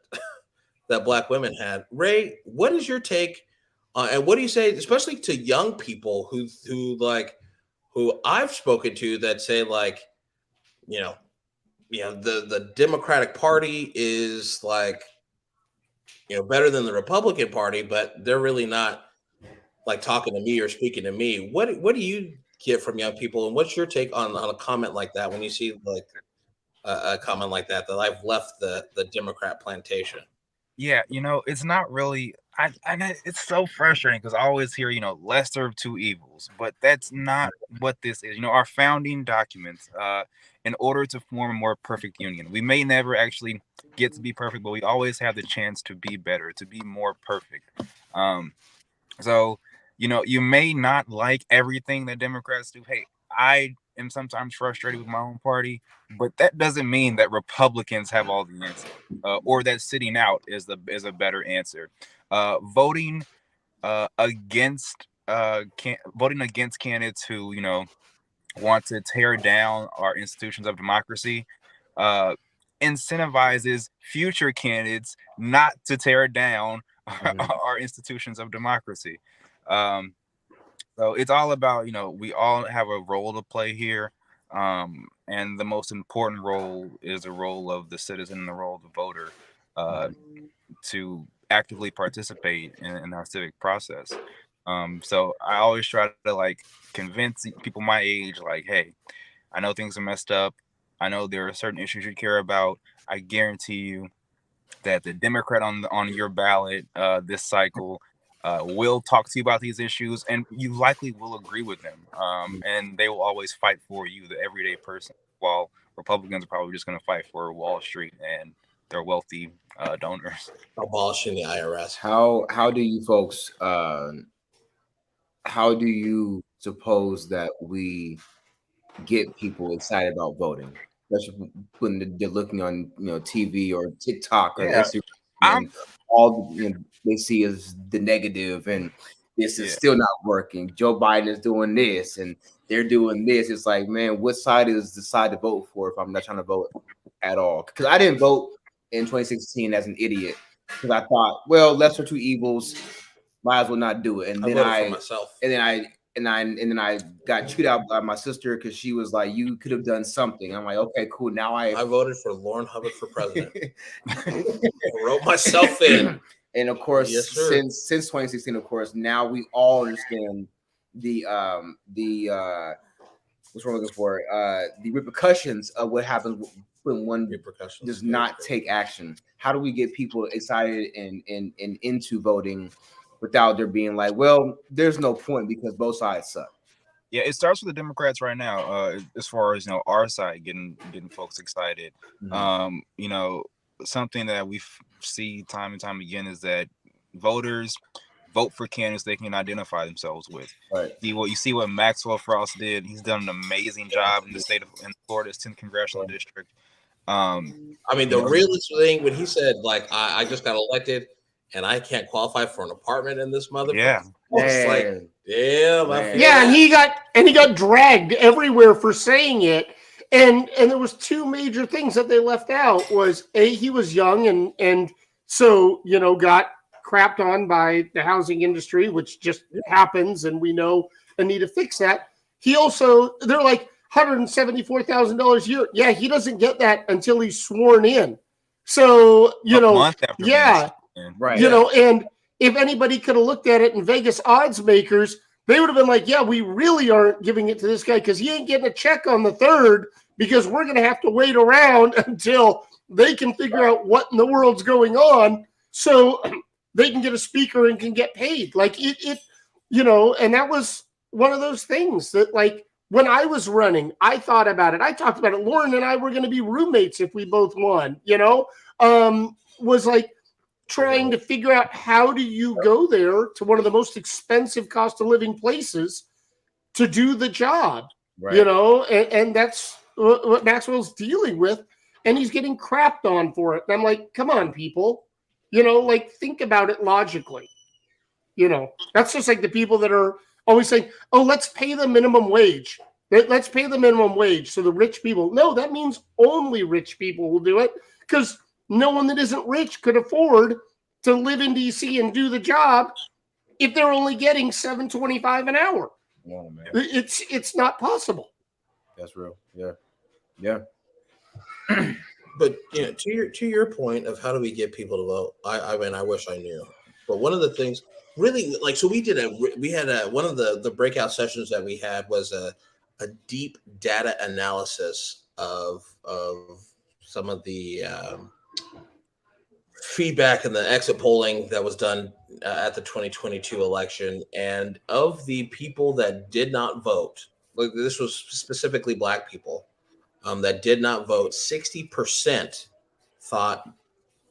Speaker 2: that black women had. Ray, what is your take and what do you say, especially to young people who I've spoken to that say, like, the Democratic Party is like, better than the Republican Party, but they're really not like talking to me or speaking to me. What do you get from young people, and what's your take on a comment like that when you see like a comment like that I've left the Democrat plantation?
Speaker 5: Yeah, it's not really. It's so frustrating because I always hear, lesser of two evils, but that's not what this is. Our founding documents, in order to form a more perfect union, we may never actually get to be perfect, but we always have the chance to be better, to be more perfect. So, you may not like everything that Democrats do. Hey, I am sometimes frustrated with my own party, but that doesn't mean that Republicans have all the answers, or that sitting out is a better answer. Voting against candidates who want to tear down our institutions of democracy, incentivizes future candidates not to tear down our institutions of democracy. So it's all about, we all have a role to play here. And the most important role is the role of the citizen and the role of the voter, to actively participate in our civic process. So I always try to convince people my age, hey, I know things are messed up. I know there are certain issues you care about. I guarantee you that the Democrat on your ballot this cycle will talk to you about these issues, and you likely will agree with them. And they will always fight for you, the everyday person, while Republicans are probably just going to fight for Wall Street and their wealthy donors.
Speaker 2: Abolishing the IRS.
Speaker 4: How do you folks how do you suppose that we get people excited about voting, especially when they're looking on TV or TikTok or Instagram, and all they see is the negative, and this is still not working. Joe Biden is doing this, and they're doing this. It's like, man, what side is the side to vote for if I'm not trying to vote at all? Because I didn't vote in 2016 as an idiot because I thought, well, lesser two evils, might as well not do it. And then
Speaker 2: voted for myself.
Speaker 4: And then I got chewed out by my sister because she was like, "You could have done something." I'm like, "Okay, cool." Now I
Speaker 2: voted for Lauren Hubbard for president. I wrote myself in.
Speaker 4: And of course, since 2016, of course, now we all understand the what's we're looking for, the repercussions of what happens when one does not take action. How do we get people excited and into voting without there being like, well, there's no point because both sides suck?
Speaker 5: Yeah, it starts with the Democrats right now. As far as our side getting folks excited. Something that we see time and time again is that voters vote for candidates they can identify themselves with.
Speaker 4: Right.
Speaker 5: You see what Maxwell Frost did. He's done an amazing job in the state of Florida's 10th congressional district.
Speaker 2: The realest thing when he said, I just got elected and I can't qualify for an apartment in this motherfucker.
Speaker 5: Yeah.
Speaker 2: It's like, damn.
Speaker 3: And he got dragged everywhere for saying it. And there was two major things that they left out. Was he was young and so got crapped on by the housing industry, which just happens, and we know they need to fix that. He also, they're like $174,000 a year. Yeah, he doesn't get that until he's sworn in. So
Speaker 4: right.
Speaker 3: And if anybody could have looked at it in Vegas odds makers, they would have been like, yeah, we really aren't giving it to this guy because he ain't getting a check on the 3rd because we're going to have to wait around until they can figure out what in the world's going on so they can get a speaker and can get paid. And that was one of those things that, when I was running, I thought about it. I talked about it. Lourin and I were going to be roommates if we both won, was trying to figure out how do you go there to one of the most expensive cost of living places to do the job,
Speaker 4: right.
Speaker 3: And that's what Maxwell's dealing with, and he's getting crapped on for it. And I'm like, come on, people, think about it logically. That's just like the people that are always saying, oh, let's pay the minimum wage. Let's pay the minimum wage. So the rich people, no, that means only rich people will do it because no one that isn't rich could afford to live in DC and do the job if they're only getting $7.25 an hour.
Speaker 4: Oh, man.
Speaker 3: It's not possible.
Speaker 4: That's real. Yeah.
Speaker 2: But to your point of how do we get people to vote? I wish I knew. But one of the things, really, so we had one of the breakout sessions that we had was a deep data analysis of some of the feedback and the exit polling that was done at the 2022 election, and of the people that did not vote, this was specifically Black people that did not vote, 60% thought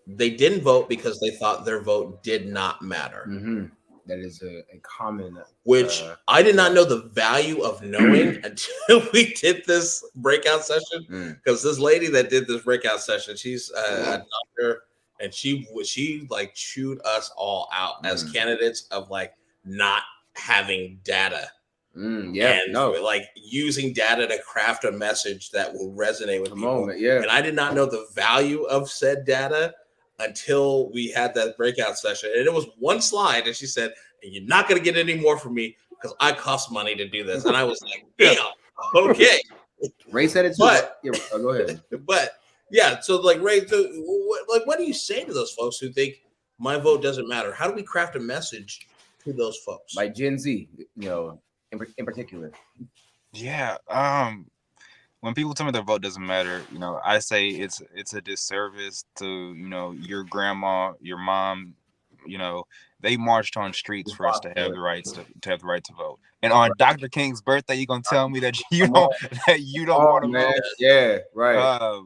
Speaker 2: they didn't vote because they thought their vote did not matter.
Speaker 4: Mm-hmm. That is a common,
Speaker 2: which I did not know the value of knowing until we did this breakout session. Because this lady that did this breakout session, she's a doctor, and she chewed us all out as candidates of not having data And like using data to craft a message that will resonate with people. And I did not know the value of said data until we had that breakout session. And it was one slide, and she said, "You're not going to get any more from me because I cost money to do this." And I was like, "Damn, okay."
Speaker 4: Ray said it too.
Speaker 2: But
Speaker 4: go ahead.
Speaker 2: But yeah, so like Ray, what do you say to those folks who think my vote doesn't matter? How do we craft a message to those folks?
Speaker 4: Like Gen Z, in particular.
Speaker 5: Yeah. When people tell me their vote doesn't matter, I say it's a disservice to, your grandma, your mom, they marched on streets for us to have the rights to have the right to vote. And on Dr. King's birthday, you're gonna tell me that you don't want to vote?
Speaker 4: Yeah, right.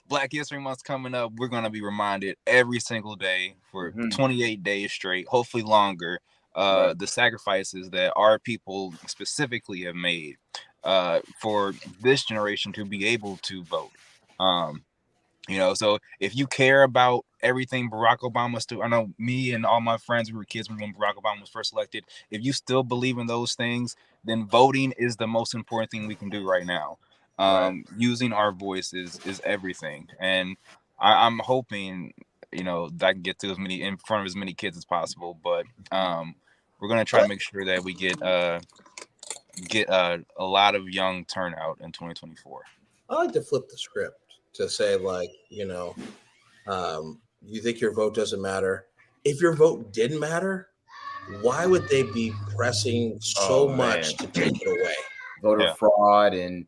Speaker 5: Black History Month's coming up. We're gonna be reminded every single day for 28 days straight, hopefully longer, the sacrifices that our people specifically have made for this generation to be able to vote. So if you care about everything Barack Obama still, I know me and all my friends, we were kids when Barack Obama was first elected. If you still believe in those things, then voting is the most important thing we can do right now. Using our voice is everything. And I'm hoping, that I can get to in front of as many kids as possible. But we're going to try to make sure that we get a lot of young turnout in 2024.
Speaker 2: I like to flip the script to say, like, you think your vote doesn't matter. If your vote didn't matter, why would they be pressing so much to take it away?
Speaker 4: Voter fraud and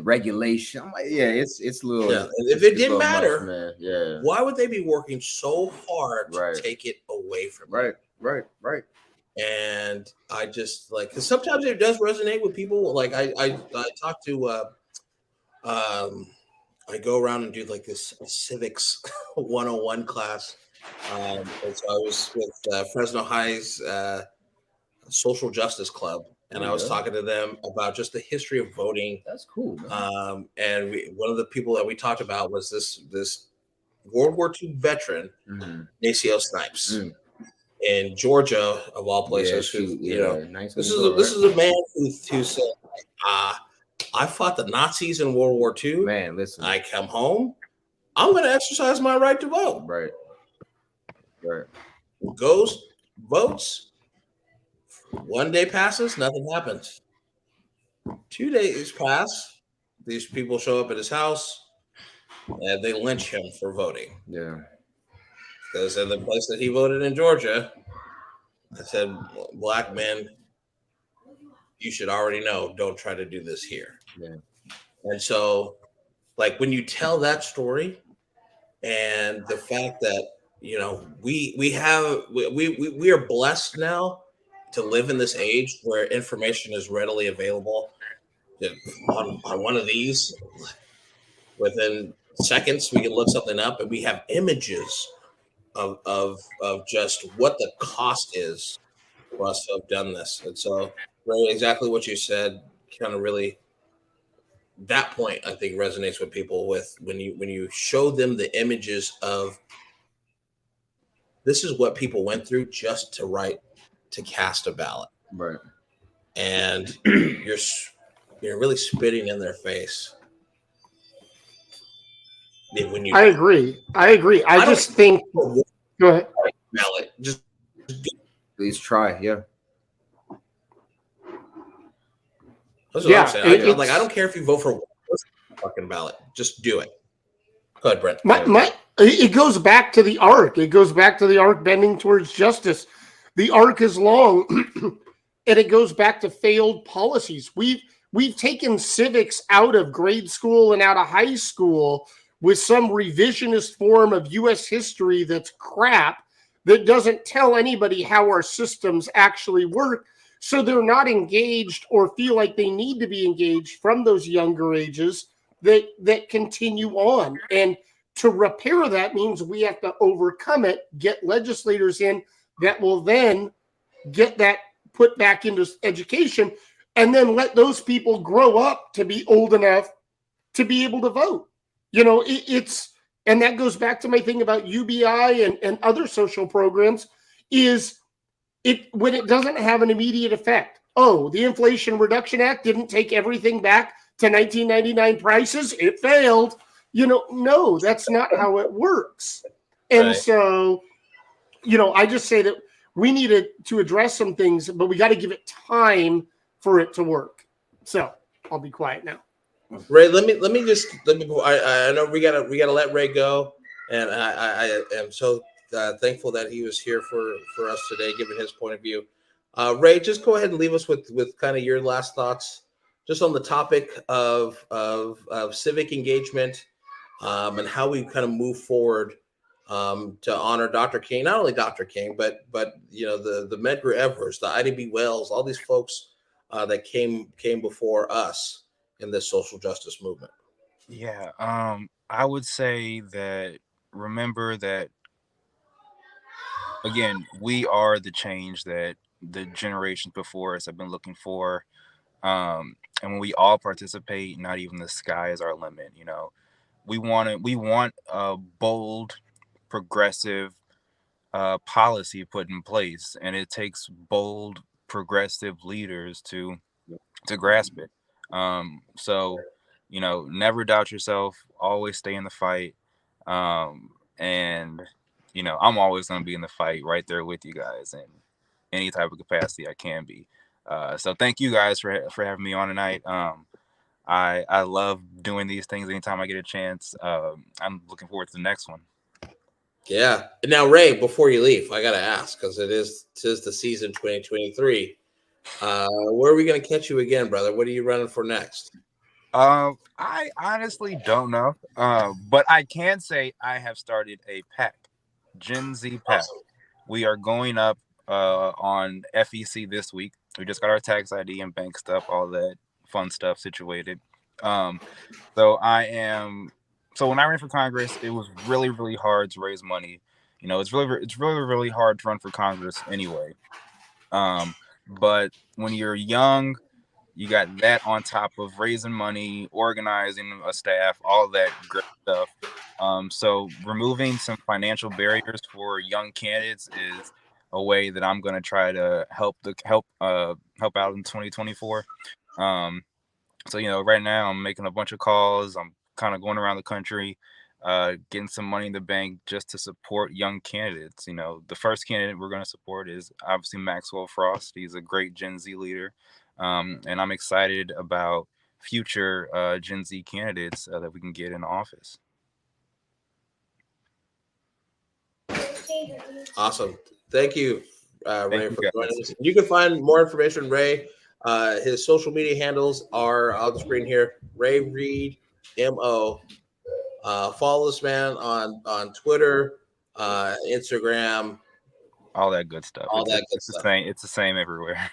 Speaker 4: regulation. I'm like, it's a little. Yeah.
Speaker 2: If it didn't matter, much, why would they be working so hard to take it away from you?
Speaker 4: Right.
Speaker 2: And I just like, because sometimes it does resonate with people. Like I talk to I go around and do like this civics 101 class. And so I was with Fresno High's social justice club, and I was talking to them about just the history of voting.
Speaker 4: That's cool.
Speaker 2: And one of the people that we talked about was this World War II veteran, Maceo Snipes, in Georgia, of all places. This is a man who said, I fought the Nazis in World War II.
Speaker 4: Man, listen.
Speaker 2: I come home, I'm going to exercise my right to vote.
Speaker 4: Right.
Speaker 2: Goes, votes. 1 day passes, nothing happens. 2 days pass. These people show up at his house, and they lynch him for voting.
Speaker 4: Yeah.
Speaker 2: Because in the place that he voted in Georgia, I said, "Black men, you should already know, don't try to do this here."
Speaker 4: Yeah.
Speaker 2: And so, like, when you tell that story, and the fact that we are blessed now to live in this age where information is readily available on one of these. Within seconds, we can look something up, and we have images of just what the cost is for us to have done this. And so, Ray, exactly what you said, kind of really, that point I think resonates with people with when you show them the images of this is what people went through just to cast a ballot.
Speaker 4: Right.
Speaker 2: And you're really spitting in their face.
Speaker 3: I agree. I just think. Go ahead.
Speaker 2: Ballot. Just
Speaker 4: please try. Yeah.
Speaker 2: That's what I'm saying. I don't care if you vote for one fucking ballot. Just do it. Go ahead, Brent.
Speaker 3: It goes back to the arc. It goes back to the arc bending towards justice. The arc is long, and it goes back to failed policies. We've taken civics out of grade school and out of high school with some revisionist form of U.S. history that's crap, that doesn't tell anybody how our systems actually work. So they're not engaged or feel like they need to be engaged from those younger ages that continue on. And to repair that means we have to overcome it, get legislators in that will then get that put back into education, and then let those people grow up to be old enough to be able to vote. And that goes back to my thing about UBI and other social programs, is it when it doesn't have an immediate effect. oh, the Inflation Reduction Act didn't take everything back to 1999 prices. It failed. No, that's not how it works. And so, I just say that we needed to address some things, but we got to give it time for it to work. So I'll be quiet now.
Speaker 2: Ray, let me. I know we gotta let Ray go, and I am so thankful that he was here for us today, giving his point of view. Ray, just go ahead and leave us with kind of your last thoughts, just on the topic of civic engagement, and how we kind of move forward to honor Dr. King. Not only Dr. King, but the Medgar Evers, the Ida B. Wells, all these folks that came before us in this social justice movement.
Speaker 5: Yeah, I would say that remember that again, we are the change that the generations before us have been looking for. And when we all participate, not even the sky is our limit. We want a bold, progressive policy put in place, and it takes bold, progressive leaders to grasp it. So, never doubt yourself. Always stay in the fight. And I'm always going to be in the fight, right there with you guys in any type of capacity I can be. So thank you guys for having me on tonight. I love doing these things anytime I get a chance. I'm looking forward to the next one.
Speaker 2: Yeah. Now, Ray, before you leave, I got to ask, because it is the season 2023. Where are we going to catch you again, brother? What are you running for next?
Speaker 5: I honestly don't know. But I can say I have started a PAC, Gen Z PAC.
Speaker 2: Awesome.
Speaker 5: We are going up on FEC this week. We just got our tax ID and bank stuff, all that fun stuff situated. So when I ran for Congress, it was really, really hard to raise money. It's really hard to run for Congress anyway. But when you're young, you got that on top of raising money, organizing a staff, all that great stuff. So removing some financial barriers for young candidates is a way that I'm going to try to help out in 2024. So right now I'm making a bunch of calls. I'm kind of going around the country, getting some money in the bank just to support young candidates. The first candidate we're going to support is obviously Maxwell Frost. He's a great Gen Z leader. And I'm excited about future Gen Z candidates that we can get in office.
Speaker 2: Awesome. Thank you, Ray, for joining us. You can find more information, Ray. His social media handles are on the screen here. Ray Reed, MO. Follow this man on Twitter, Instagram.
Speaker 5: All that good stuff. It's the same everywhere.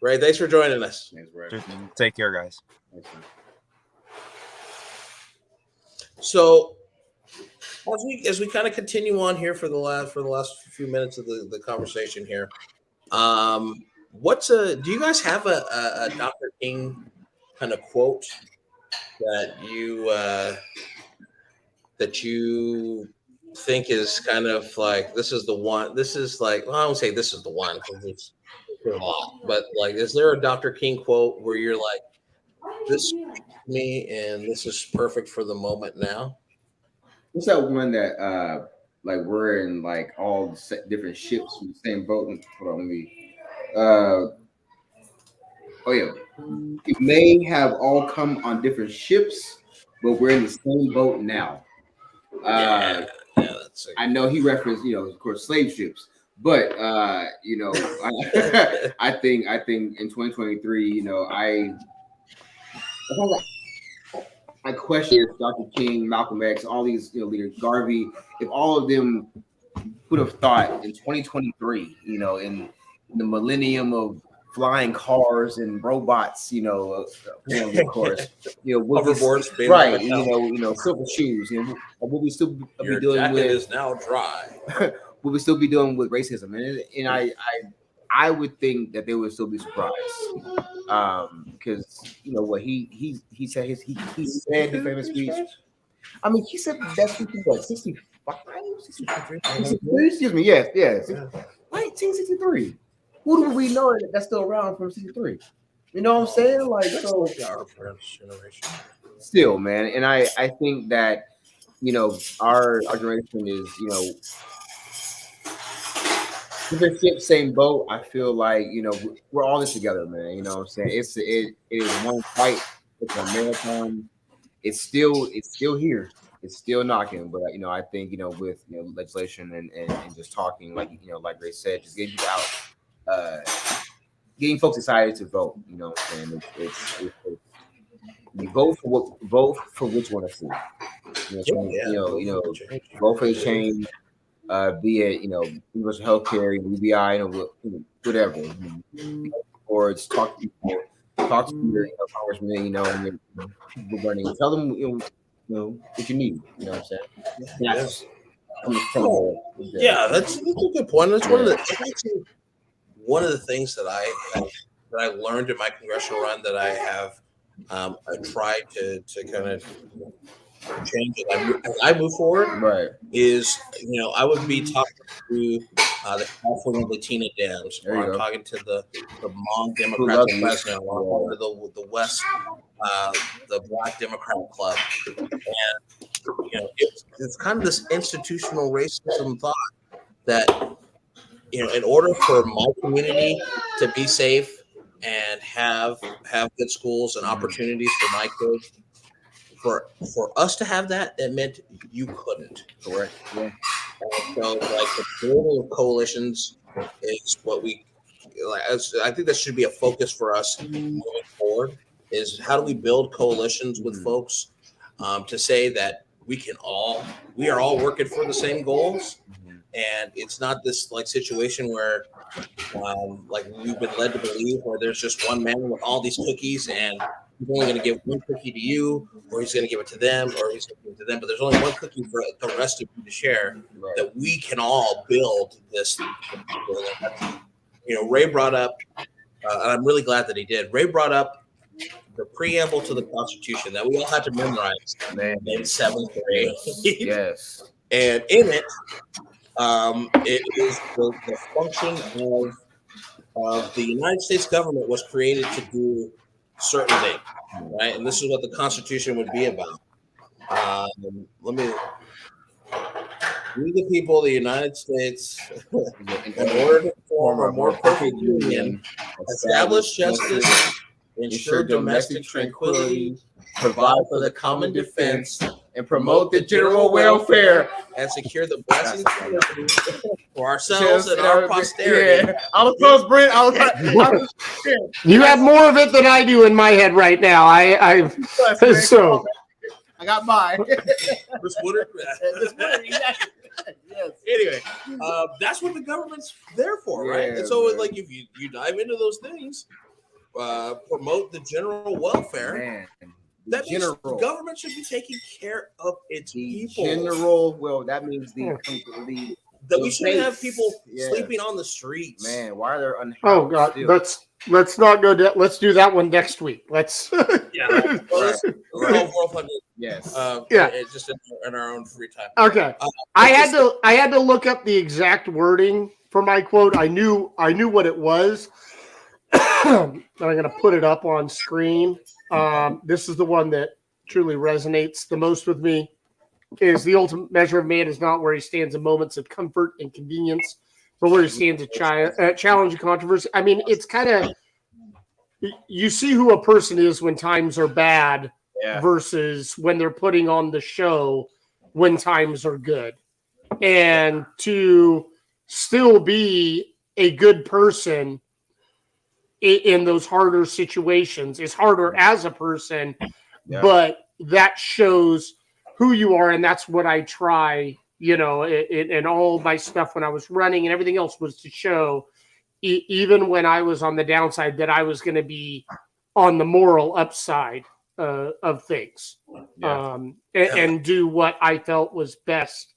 Speaker 2: Ray, thanks for joining us.
Speaker 4: Thanks, Ray.
Speaker 5: Take care, guys.
Speaker 2: So as we kind of continue on here for the last few minutes of the conversation here, do you guys have a Dr. King kind of quote that you think is kind of like, this is the one? This is like, well, I won't say this is the one because it's a lot, but like, is there a Dr. King quote where you're like, this speaks to me and this is perfect for the moment now?
Speaker 4: What's that one that like we're in like all different ships in the same boat? Hold on, let me. Oh yeah, it may have all come on different ships, but we're in the same boat now. I know he referenced, of course, slave ships, but I think in 2023, I question Dr. King, Malcolm X, all these leaders, Garvey, if all of them would have thought in 2023, in the millennium of flying cars and robots, of course,
Speaker 2: hoverboards,
Speaker 4: right? Silver shoes, will we still be
Speaker 2: Your
Speaker 4: doing
Speaker 2: jacket
Speaker 4: with?
Speaker 2: Is now dry.
Speaker 4: Will we still be dealing with racism? And I would think that they would still be surprised, because what he said he said the famous speech. I mean, he said that speech was 65, 63. Excuse me, yes, 1963. Who do we know that's still around from '63? You know what I'm saying? Like, so
Speaker 2: Our parents' generation.
Speaker 4: still, man. And I think that, you know, our generation is, you know, different ship, same boat. I feel like, you know, we're all this together, man. You know what I'm saying? It is one fight. It's a marathon. It's still here. It's still knocking. But you know, I think, you know, with, you know, legislation and just talking, like, you know, like Ray said, just getting people out, getting folks excited to vote. You know what I'm saying? You vote for what you want to see. You know, vote for the change. Be it, you know, universal health care, UBI, you know, whatever. Or it's talk to people, talk to your, you know, congressman, you know, and your people running. Tell them, you know what you need. You know what I'm saying? That's
Speaker 2: Yeah, that's a good point. That's one of the things that I learned in my congressional run that I have I tried to kind of change it as I move forward.
Speaker 4: Right.
Speaker 2: Is, you know, I would be talking to the California Latina Dems, or I'm talking to the Hmong Democrats in Fresno, or I'm talking to the West, the Black Democrat Club, and you know, it's kind of this institutional racism thought that, you know, in order for my community to be safe and have good schools and opportunities for my kids, for us to have that, it meant you couldn't.
Speaker 4: Correct. Yeah.
Speaker 2: So, like, the building of coalitions is what we like. I think that should be a focus for us moving forward. Is how do we build coalitions with folks to say that we are all working for the same goals, and it's not this like situation where like we've been led to believe where there's just one man with all these cookies and he's only going to give one cookie to you, or he's going to give it to them, or he's going to give it to them. But there's only one cookie for the rest of you to share. Right. That we can all build this. You know, Ray brought up, and I'm really glad that he did. Ray brought up the preamble to the Constitution that we all had to memorize in 7th grade.
Speaker 4: Yes.
Speaker 2: And in it, it is the function of the United States government was created to do certain things, right? And this is what the Constitution would be about. Let me we the people of the United States, in order to form a more perfect union, establish justice, ensure domestic tranquility, provide for the common defense,
Speaker 4: and promote the general welfare,
Speaker 2: and secure the blessings for ourselves and our posterity.
Speaker 4: Yeah. I was close, Brent.
Speaker 3: You have more of it than I do in my head right now. I
Speaker 4: got mine.
Speaker 2: This winter.
Speaker 4: Exactly. Yes.
Speaker 2: Anyway, that's what the government's there for, right? And so, like, if you dive into those things, promote the general welfare.
Speaker 4: Man.
Speaker 2: That means the government should be taking care of its people.
Speaker 4: That means
Speaker 2: that we shouldn't have people sleeping on the streets.
Speaker 4: Man, why are there unhoused?
Speaker 3: Oh God,
Speaker 4: still?
Speaker 3: let's not go. Let's do that one next week. Let's.
Speaker 4: Yes.
Speaker 2: Just in our own free time.
Speaker 3: Okay. I had to look up the exact wording for my quote. I knew what it was. I'm going to put it up on screen. This is the one that truly resonates the most with me. Is the ultimate measure of man is not where he stands in moments of comfort and convenience, but where he stands at challenge and controversy. I mean, it's kind of, you see who a person is when times are bad versus when they're putting on the show when times are good. And to still be a good person in those harder situations is harder as a person, but that shows who you are. And that's what I try, you know, in all my stuff when I was running and everything else was to show, even when I was on the downside, that I was going to be on the moral upside of things, and do what I felt was best,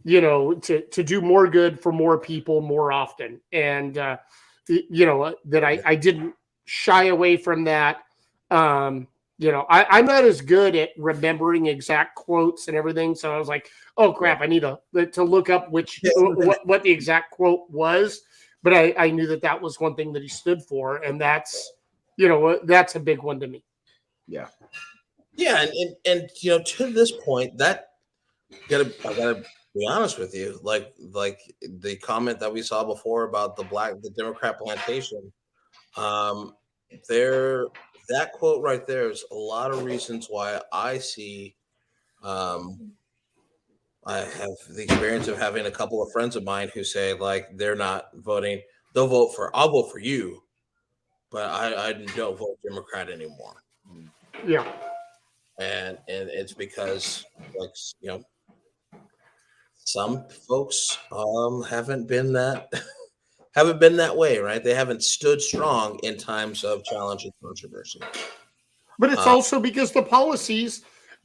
Speaker 3: you know, to do more good for more people more often. And, you know, that I didn't shy away from that. You know, I'm not as good at remembering exact quotes and everything. So I was like, oh crap, I need to look up what the exact quote was. but I knew that was one thing that he stood for, and that's that's a big one to me.
Speaker 4: Yeah.
Speaker 2: Yeah, and to this point, I gotta be honest with you, like the comment that we saw before about the Democrat plantation, there that quote right there is a lot of reasons why I see. I have the experience of having a couple of friends of mine who say like they're not voting. I'll vote for you, but I don't vote Democrat anymore.
Speaker 3: Yeah.
Speaker 2: And it's because like some folks haven't been that way, right? They haven't stood strong in times of challenge and controversy.
Speaker 3: But it's also because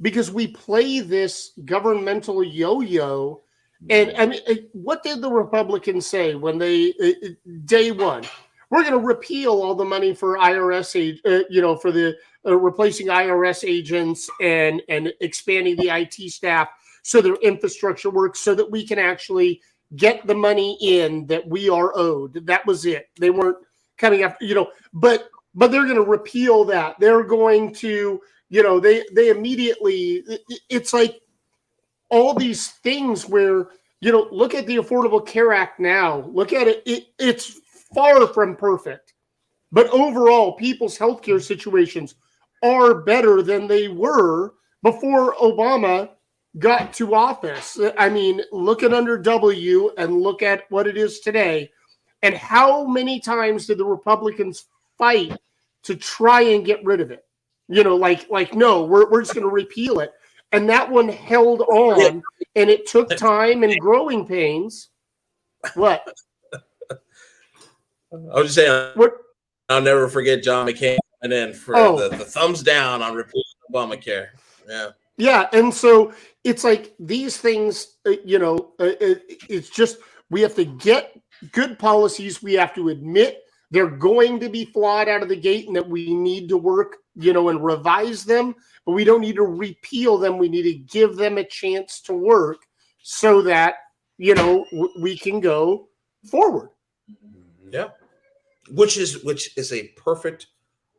Speaker 3: because we play this governmental yo-yo. And I mean, what did the Republicans say when they day one? We're going to repeal all the money for IRS, for the replacing IRS agents and expanding the IT staff so their infrastructure works, so that we can actually get the money in that we are owed. That was it. They weren't coming after, but they're going to repeal that. They're going to, they immediately. It's like all these things where. Look at the Affordable Care Act now. Look at it. It's far from perfect. But overall, people's healthcare situations are better than they were before Obama got to office. I mean, look at under W and look at what it is today. And how many times did the Republicans fight to try and get rid of it? No, we're just going to repeal it. And that one held on, and it took time and growing pains. What?
Speaker 2: I was just saying, I'll never forget John McCain coming in for the thumbs down on repealing Obamacare. Yeah.
Speaker 3: Yeah, and so it's like these things, it's just we have to get good policies. We have to admit they're going to be flawed out of the gate and that we need to work, and revise them. But we don't need to repeal them. We need to give them a chance to work so that, we can go forward.
Speaker 2: Yeah. Which is a perfect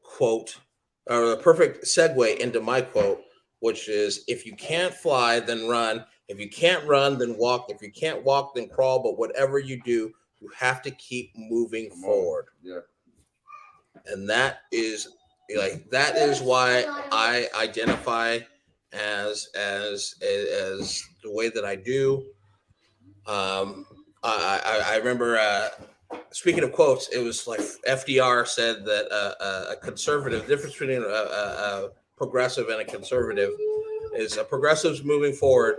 Speaker 2: quote or a perfect segue into my quote, which is if you can't fly, then run. If you can't run, then walk. If you can't walk, then crawl. But whatever you do, you have to keep moving forward.
Speaker 4: Yeah.
Speaker 2: And that is why I identify as the way that I do. I remember speaking of quotes, it was like FDR said that a conservative, the difference between a progressive and a conservative is a progressive's moving forward,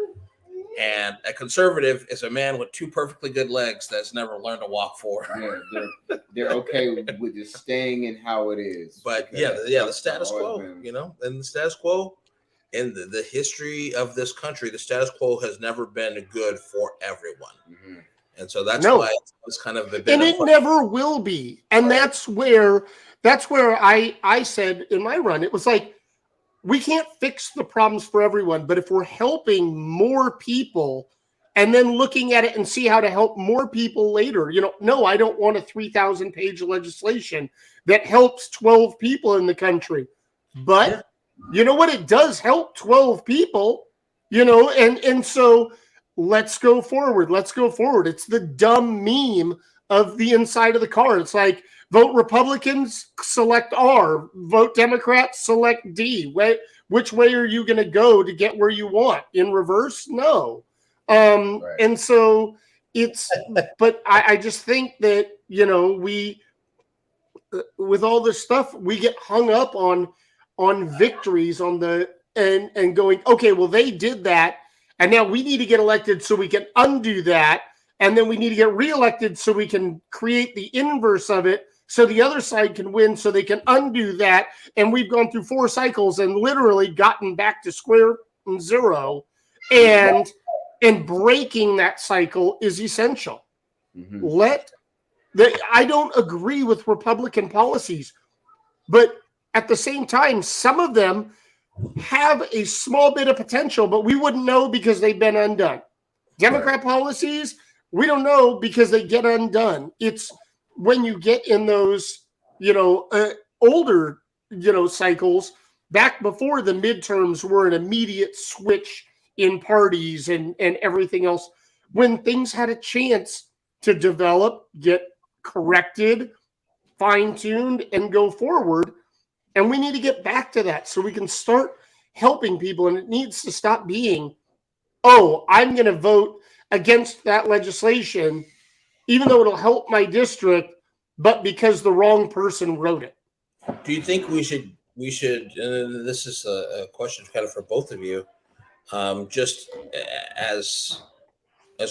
Speaker 2: and a conservative is a man with two perfectly good legs that's never learned to walk forward.
Speaker 4: Yeah, they're okay with just staying in how it is.
Speaker 2: But the status quo, and the status quo in the history of this country, the status quo has never been good for everyone. Mm-hmm. And so that's why it's kind of a bit.
Speaker 3: And it never will be. And that's where I said in my run, it was like, we can't fix the problems for everyone, but if we're helping more people and then looking at it and see how to help more people later, no, I don't want a 3,000-page legislation that helps 12 people in the country. But you know what? It does help 12 people, and so let's go forward. Let's go forward. It's the dumb meme of the inside of the car. It's like, vote Republicans, select R. Vote Democrats, select D. Which way are you going to go to get where you want? In reverse? No. Right. And so it's, but I just think that, we, with all this stuff, we get hung up on victories and going, okay, well, they did that. And now we need to get elected so we can undo that. And then we need to get reelected so we can create the inverse of it, so the other side can win, so they can undo that. And we've gone through 4 cycles and literally gotten back to square zero. And breaking that cycle is essential. Mm-hmm. I don't agree with Republican policies, but at the same time, some of them have a small bit of potential, but we wouldn't know because they've been undone. Democrat policies, we don't know because they get undone. It's when you get in those, older, cycles, back before the midterms were an immediate switch in parties and everything else, when things had a chance to develop, get corrected, fine-tuned, and go forward. And we need to get back to that so we can start helping people. And it needs to stop being, oh, I'm going to vote against that legislation, even though it'll help my district, but because the wrong person wrote it.
Speaker 2: Do you think we should, and this is a question kind of for both of you, just as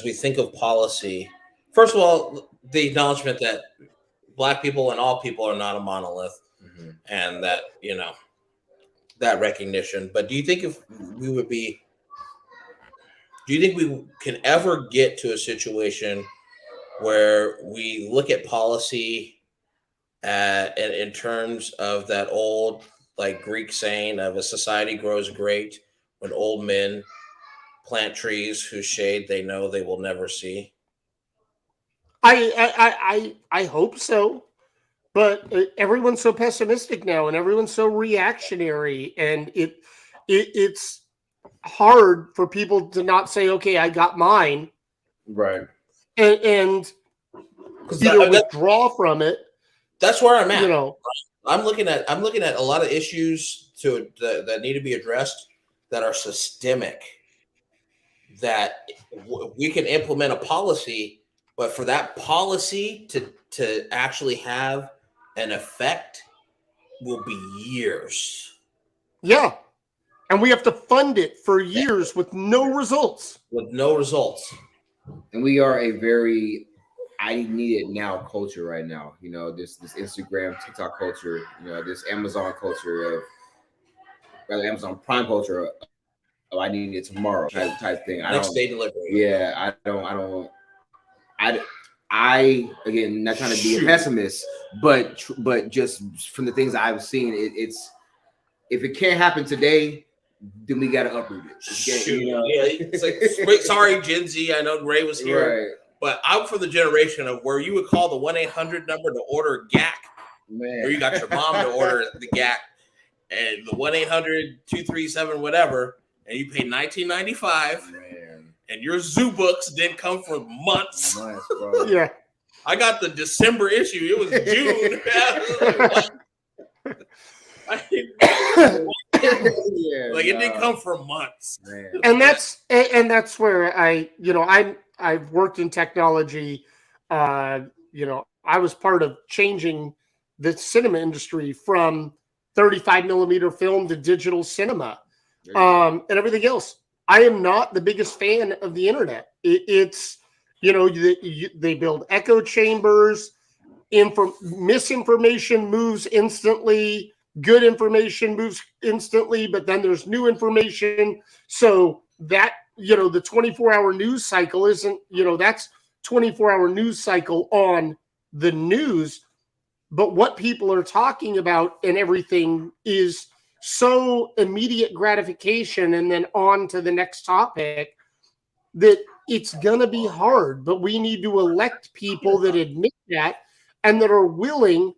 Speaker 2: we think of policy, first of all, the acknowledgement that Black people and all people are not a monolith, and that, that recognition. But do you think we can ever get to a situation where we look at policy in terms of that old, like, Greek saying of a society grows great when old men plant trees whose shade they know they will never see?
Speaker 3: I hope so, but everyone's so pessimistic now, and everyone's so reactionary, and it's hard for people to not say, okay, I got mine,
Speaker 4: right,
Speaker 3: and either withdraw from it.
Speaker 2: That's where I'm at. I'm looking at a lot of issues that need to be addressed that are systemic, that we can implement a policy, but for that policy to actually have an effect will be years.
Speaker 3: Yeah. And we have to fund it for years with no results.
Speaker 4: And we are a very I need it now culture right now. This Instagram, TikTok culture, this Amazon culture of Amazon Prime culture of I need it tomorrow type thing.
Speaker 2: Next day delivery.
Speaker 4: Yeah, I again, not trying to be a pessimist, but just from the things I've seen, it's if it can't happen today, then we got to uproot it.
Speaker 2: It's like, sorry, Gen Z. I know Ray was here,
Speaker 4: right.
Speaker 2: But I'm from the generation of where you would call the 1-800 number to order GAC, or you got your mom to order the GAC, and the 1-800-237 whatever, and you pay $19.95. And your zoo books didn't come for months.
Speaker 4: Bro.
Speaker 3: Yeah.
Speaker 2: I got the December issue. It was June. It didn't come for months.
Speaker 4: Man.
Speaker 3: And that's where I've worked in technology. I was part of changing the cinema industry from 35 millimeter film to digital cinema, and everything else. I am not the biggest fan of the internet. It's, they build echo chambers. Misinformation moves instantly. Good information moves instantly, but then there's new information. So that, the 24-hour news cycle isn't, that's 24-hour news cycle on the news. But what people are talking about and everything is so immediate gratification and then on to the next topic that it's going to be hard. But we need to elect people that admit that and that are willing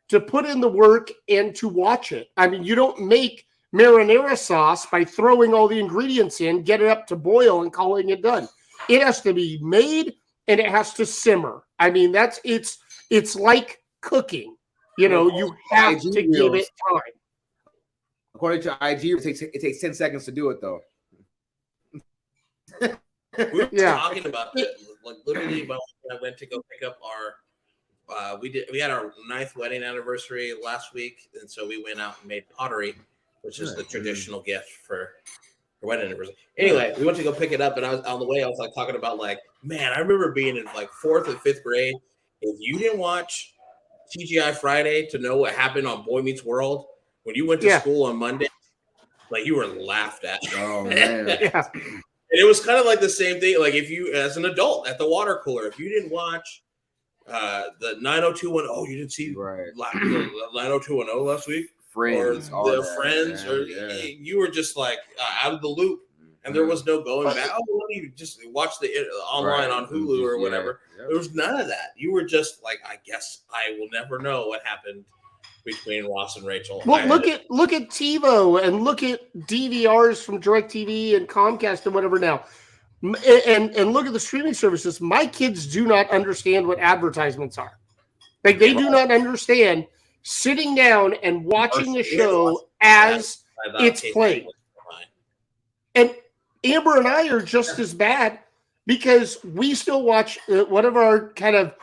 Speaker 3: to put in the work and to watch it. I mean, you don't make marinara sauce by throwing all the ingredients in, get it up to boil and calling it done. It has to be made and it has to simmer. I mean, it's like cooking. You have to give it time.
Speaker 4: According to IG, it takes 10 seconds to do it, though.
Speaker 2: We were talking about that. Like, literally, when I went to go pick up our, we had our 9th wedding anniversary last week, and so we went out and made pottery, which is the traditional gift for wedding anniversary. Anyway, we went to go pick it up, and I was on the way. I was like talking about, like, man, I remember being in like 4th and 5th grade. If you didn't watch TGI Friday to know what happened on Boy Meets World when you went to school on Monday, like, you were laughed at.
Speaker 4: Oh man.
Speaker 3: Yeah.
Speaker 2: And it was kind of like the same thing. Like, if you, as an adult at the water cooler, if you didn't watch the 90210, oh, you didn't see 90210 last week,
Speaker 4: Friends,
Speaker 2: or the Friends, or you were just like out of the loop. and there was no going back. Oh, let me just watch the online on Hulu or whatever. There was none of that. You were just like, I guess I will never know what happened between Ross and Rachel.
Speaker 3: Well, look at TiVo and look at DVRs from DirecTV and Comcast and whatever now. And look at the streaming services. My kids do not understand what advertisements are. Like, they do not understand sitting down and watching a show as it's played. And Amber and I are just as bad because we still watch one of our kind of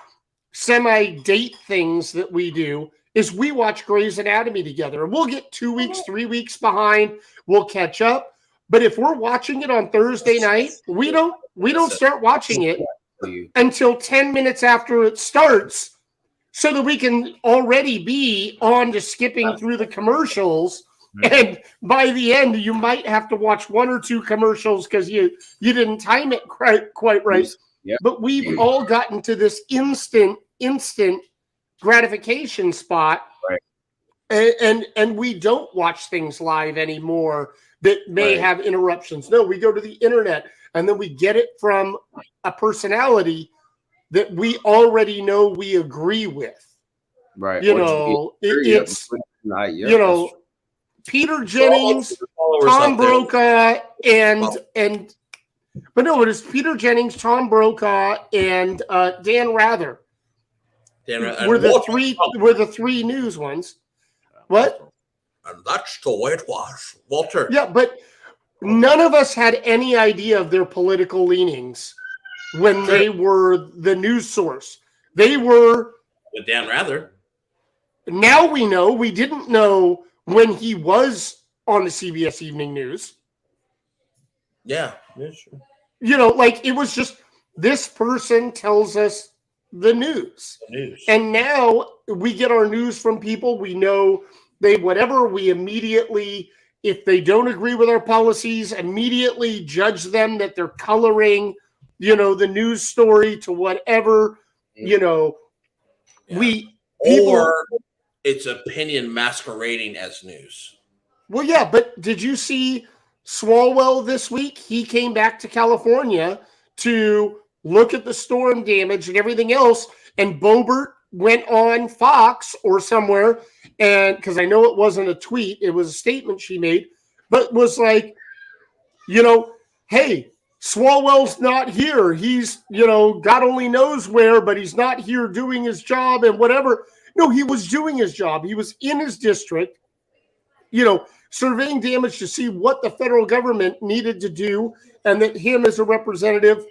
Speaker 3: semi-date things that we do is we watch Grey's Anatomy together. And we'll get 2 weeks, 3 weeks behind. We'll catch up. But if we're watching it on Thursday night, we don't start watching it until 10 minutes after it starts so that we can already be on to skipping through the commercials. And by the end, you might have to watch 1 or 2 commercials because you didn't time it quite right. Yep. But we've all gotten to this instant gratification spot. Right. And we don't watch things live anymore that may have interruptions. No, we go to the internet and then we get it from a personality that we already know we agree with. Right. You know, Peter Jennings, Tom Brokaw, but no, it is Peter Jennings, Tom Brokaw, and Dan Rather. Were the three news ones. What?
Speaker 2: And that's the way it was, Walter.
Speaker 3: Yeah, but none of us had any idea of their political leanings when they were the news source. They were
Speaker 2: with Dan Rather.
Speaker 3: Now we know. We didn't know when he was on the CBS Evening News.
Speaker 2: Yeah, sure.
Speaker 3: You know, like it was just this person tells us the news. And now we get our news from people we know. We immediately, if they don't agree with our policies, immediately judge them that they're coloring, the news story to whatever,
Speaker 2: or it's opinion masquerading as news.
Speaker 3: Well, yeah, but did you see Swalwell this week? He came back to California to look at the storm damage and everything else, and Boebert went on Fox or somewhere, and because I know it wasn't a tweet, it was a statement she made, but was like, hey, Swalwell's not here. He's, God only knows where, but he's not here doing his job and whatever. No, he was doing his job. He was in his district, surveying damage to see what the federal government needed to do, and that him as a representative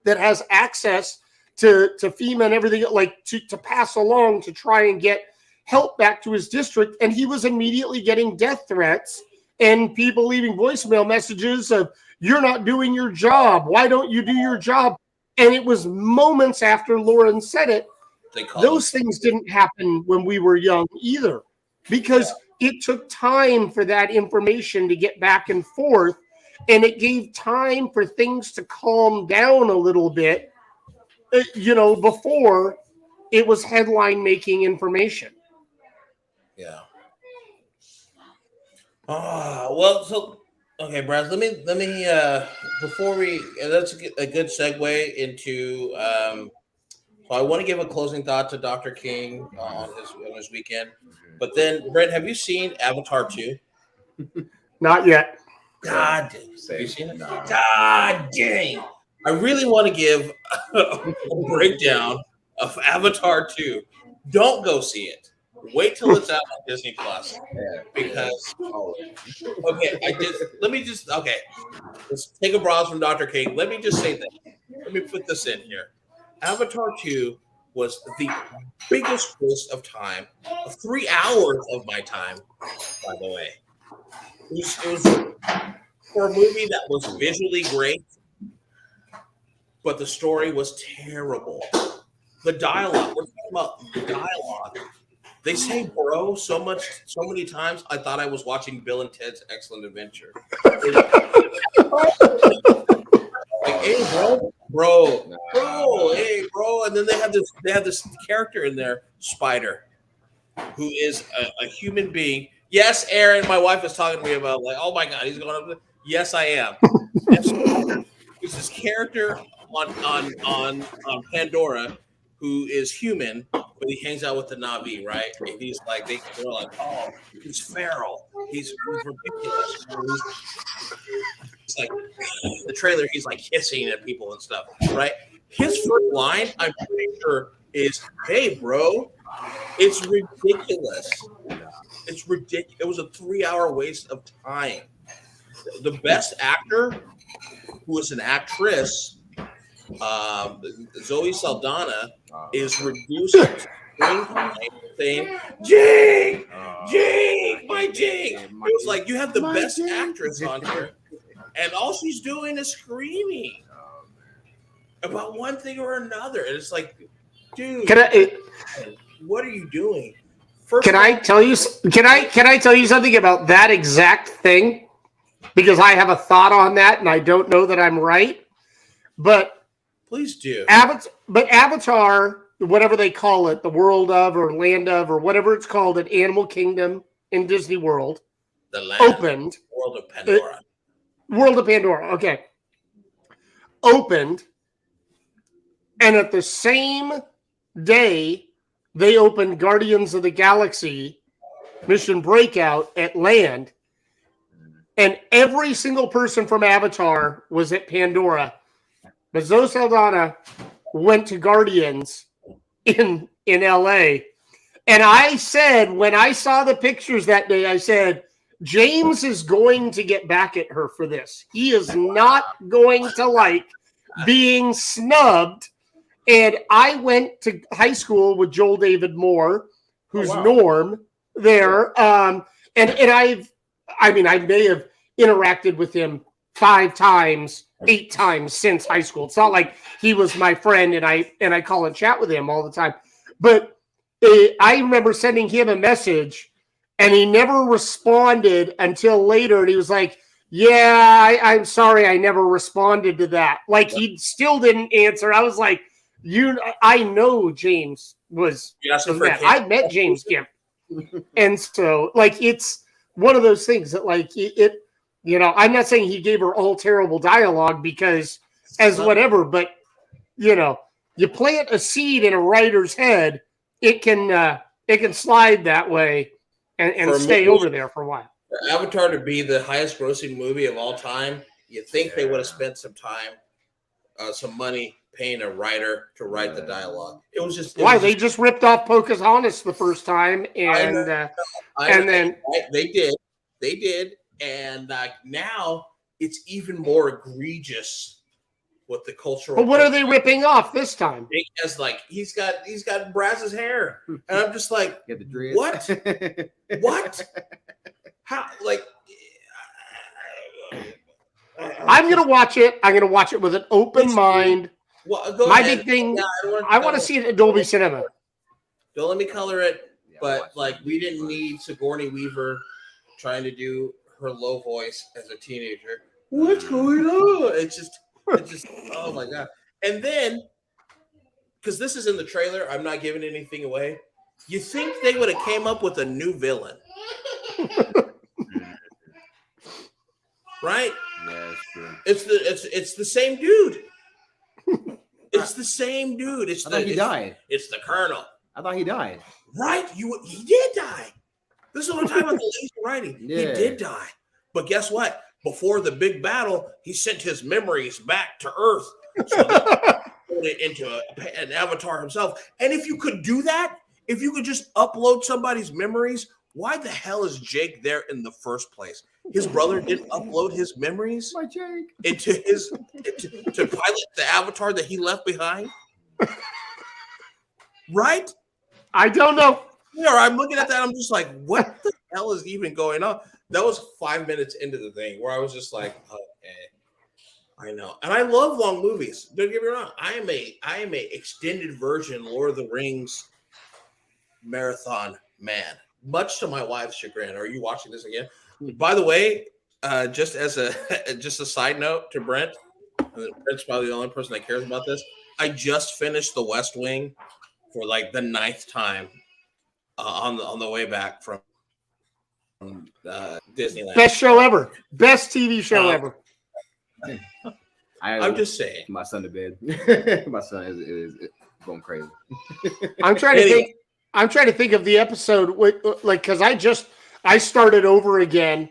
Speaker 3: that has access to FEMA and everything, like to pass along to try and get help back to his district. And he was immediately getting death threats and people leaving voicemail messages of, you're not doing your job. Why don't you do your job? And it was moments after Lourin said it. Those things didn't happen when we were young either, because it took time for that information to get back and forth. And it gave time for things to calm down a little bit. Before it was headline making information.
Speaker 2: Yeah. Okay, Brad, let me before we, that's a good segue into, so I want to give a closing thought to Dr. King on his weekend, but then Brent, have you seen Avatar 2?
Speaker 3: Not yet.
Speaker 2: God dang. Have you seen it? God dang. I really want to give a breakdown of Avatar 2. Don't go see it. Wait till it's out on Disney Plus. Because let's take a browse from Dr. King. Let me just say this. Let me put this in here. Avatar 2 was the biggest waste of time, of 3 hours of my time, by the way. It was for a movie that was visually great, but the story was terrible. The dialogue, we're talking about the dialogue. They say bro so many times, I thought I was watching Bill and Ted's Excellent Adventure. Like, hey, bro, hey, bro. And then they have this character in there, Spider, who is a human being. Yes, Aaron, my wife was talking to me about, like, oh my God, he's going up. Yes, I am. There's this character on Pandora who is human, but he hangs out with the Na'vi, right? And he's like, they're like, oh, he's feral. He's ridiculous. He's like the trailer. He's like hissing at people and stuff, right? His first line, I'm pretty sure, is, "Hey, bro, it's ridiculous. It's ridiculous. It was a 3-hour waste of time." The best actor, who is an actress, Zoe Saldana, is reducing screen time, saying, "Jake, Jake, my Jake." It was like, you have the best actress on here, and all she's doing is screaming about one thing or another. And it's like, dude, what are you doing?
Speaker 3: Can I tell you something about that exact thing? Because I have a thought on that, and I don't know that I'm right. But
Speaker 2: please do.
Speaker 3: Avatar, whatever they call it, the world of or land of or whatever it's called at Animal Kingdom in Disney World,
Speaker 2: the land
Speaker 3: opened.
Speaker 2: World of Pandora.
Speaker 3: World of Pandora. Okay. Opened, and at the same day, they opened Guardians of the Galaxy Mission Breakout at land. And every single person from Avatar was at Pandora. But Zoe Saldana went to Guardians in LA. And I said, when I saw the pictures that day, I said, James is going to get back at her for this. He is not going to like being snubbed. And I went to high school with Joel David Moore, who's Norm there. And I may have interacted with him 5 times, 8 times since high school. It's not like he was my friend and I call and chat with him all the time. But I remember sending him a message and he never responded until later. And he was like, yeah, I'm sorry, I never responded to that. Like, he still didn't answer. I was like, I know James was that. I met James Gibb. And so, like, it's one of those things that, like, it I'm not saying he gave her all terrible dialogue because as whatever, but, you plant a seed in a writer's head, it can slide that way and stay over there for a while.
Speaker 2: For Avatar to be the highest grossing movie of all time, you think they would have spent some time, some money paying a writer to write the dialogue. It was just
Speaker 3: they just ripped off Pocahontas the first time, and then
Speaker 2: they did, and now it's even more egregious with the cultural.
Speaker 3: But what are they ripping off this time?
Speaker 2: As like he's got Brass's hair, and I'm just like, what? What? How? Like,
Speaker 3: I'm gonna watch it. I'm gonna watch it with an open mind.
Speaker 2: Well,
Speaker 3: my big thing, I want to see it at Dolby Cinema.
Speaker 2: Don't let me color it, but like we didn't need Sigourney Weaver trying to do her low voice as a teenager. What's going on? It's just oh my god. And then, because this is in the trailer, I'm not giving anything away. You think they would have came up with a new villain, right?
Speaker 4: Yeah, it's true.
Speaker 2: It's the same dude. It's the same dude.
Speaker 4: I thought he died.
Speaker 2: It's the Colonel.
Speaker 4: I thought he died.
Speaker 2: Right? He did die. This is what I'm talking about, the lazy writing. Yeah. He did die. But guess what? Before the big battle, he sent his memories back to Earth. So put it into an avatar himself. And if you could do that, if you could just upload somebody's memories, why the hell is Jake there in the first place? His brother didn't upload his memories into to pilot the avatar that he left behind. Right?
Speaker 3: I don't know.
Speaker 2: Yeah, I'm looking at that. I'm just like, what the hell is even going on? That was 5 minutes into the thing where I was just like, okay, I know. And I love long movies. Don't get me wrong. I am a extended version Lord of the Rings marathon man, much to my wife's chagrin. Are you watching this again? By the way, just a side note to Brent, Brent's probably the only person that cares about this. I just finished The West Wing for like the 9th time on the way back from Disneyland.
Speaker 3: Best show ever. Best TV show ever.
Speaker 2: I'm just saying.
Speaker 4: My son to bed. My son is going crazy.
Speaker 3: I'm trying to think. I'm trying to think of the episode, because I started over again,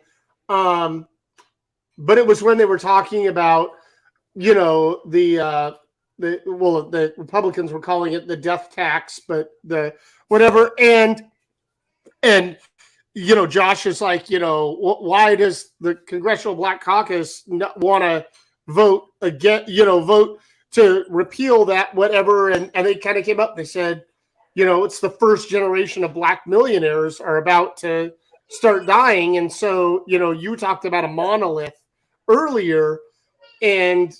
Speaker 3: but it was when they were talking about, the Republicans were calling it the death tax, but the whatever, and Josh is like, why does the Congressional Black Caucus not want to vote vote to repeal that whatever, and they kind of came up. They said, it's the first generation of Black millionaires are about to start dying, and so you talked about a monolith earlier, and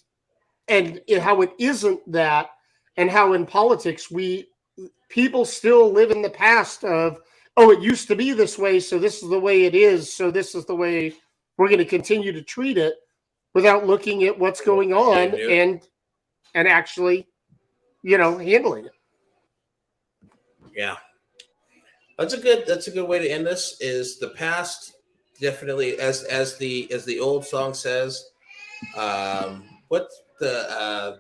Speaker 3: how it isn't that, and how in politics people still live in the past of, oh, it used to be this way, so this is the way it is, so this is the way we're going to continue to treat it, without looking at what's going on and actually, handling it.
Speaker 2: Yeah. That's a good way to end this. Is the past definitely, as the old song says, what's the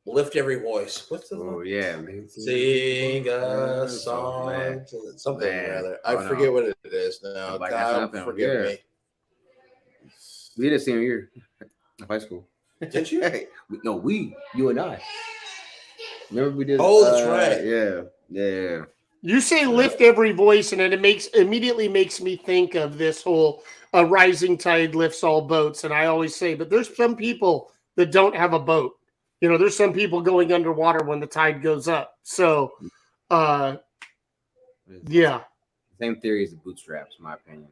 Speaker 2: lift every voice? What's the
Speaker 4: man.
Speaker 2: Sing a song, something rather. I forget what it is now. God forgive me.
Speaker 4: We did the same year in high school.
Speaker 2: Did you?
Speaker 4: No, you and I. Remember we did?
Speaker 2: Oh, that's right.
Speaker 4: Yeah.
Speaker 3: You say lift every voice, and it immediately makes me think of this whole "a rising tide lifts all boats." And I always say, but there's some people that don't have a boat. There's some people going underwater when the tide goes up. So, yeah.
Speaker 4: Same theory as the bootstraps, in my opinion.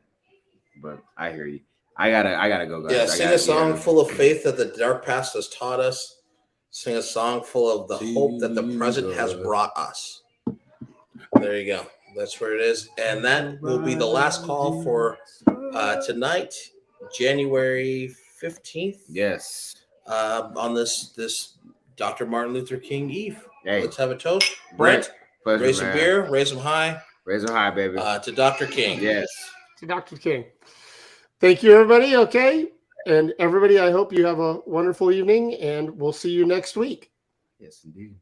Speaker 4: But I hear you. I gotta go, guys.
Speaker 2: Yeah, sing a song full of faith that the dark past has taught us. Sing a song full of the hope that the present has brought us. There you go. That's where it is. And that will be the last call for tonight, January 15th.
Speaker 4: Yes.
Speaker 2: On this Dr. Martin Luther King Eve.
Speaker 4: Hey.
Speaker 2: Let's have a toast. Brent,
Speaker 4: pleasure,
Speaker 2: raise a beer, raise them high.
Speaker 4: Raise them high, baby.
Speaker 2: To Dr. King.
Speaker 4: Yes.
Speaker 3: To Dr. King. Thank you, everybody. Okay. And everybody, I hope you have a wonderful evening, and we'll see you next week.
Speaker 4: Yes, indeed.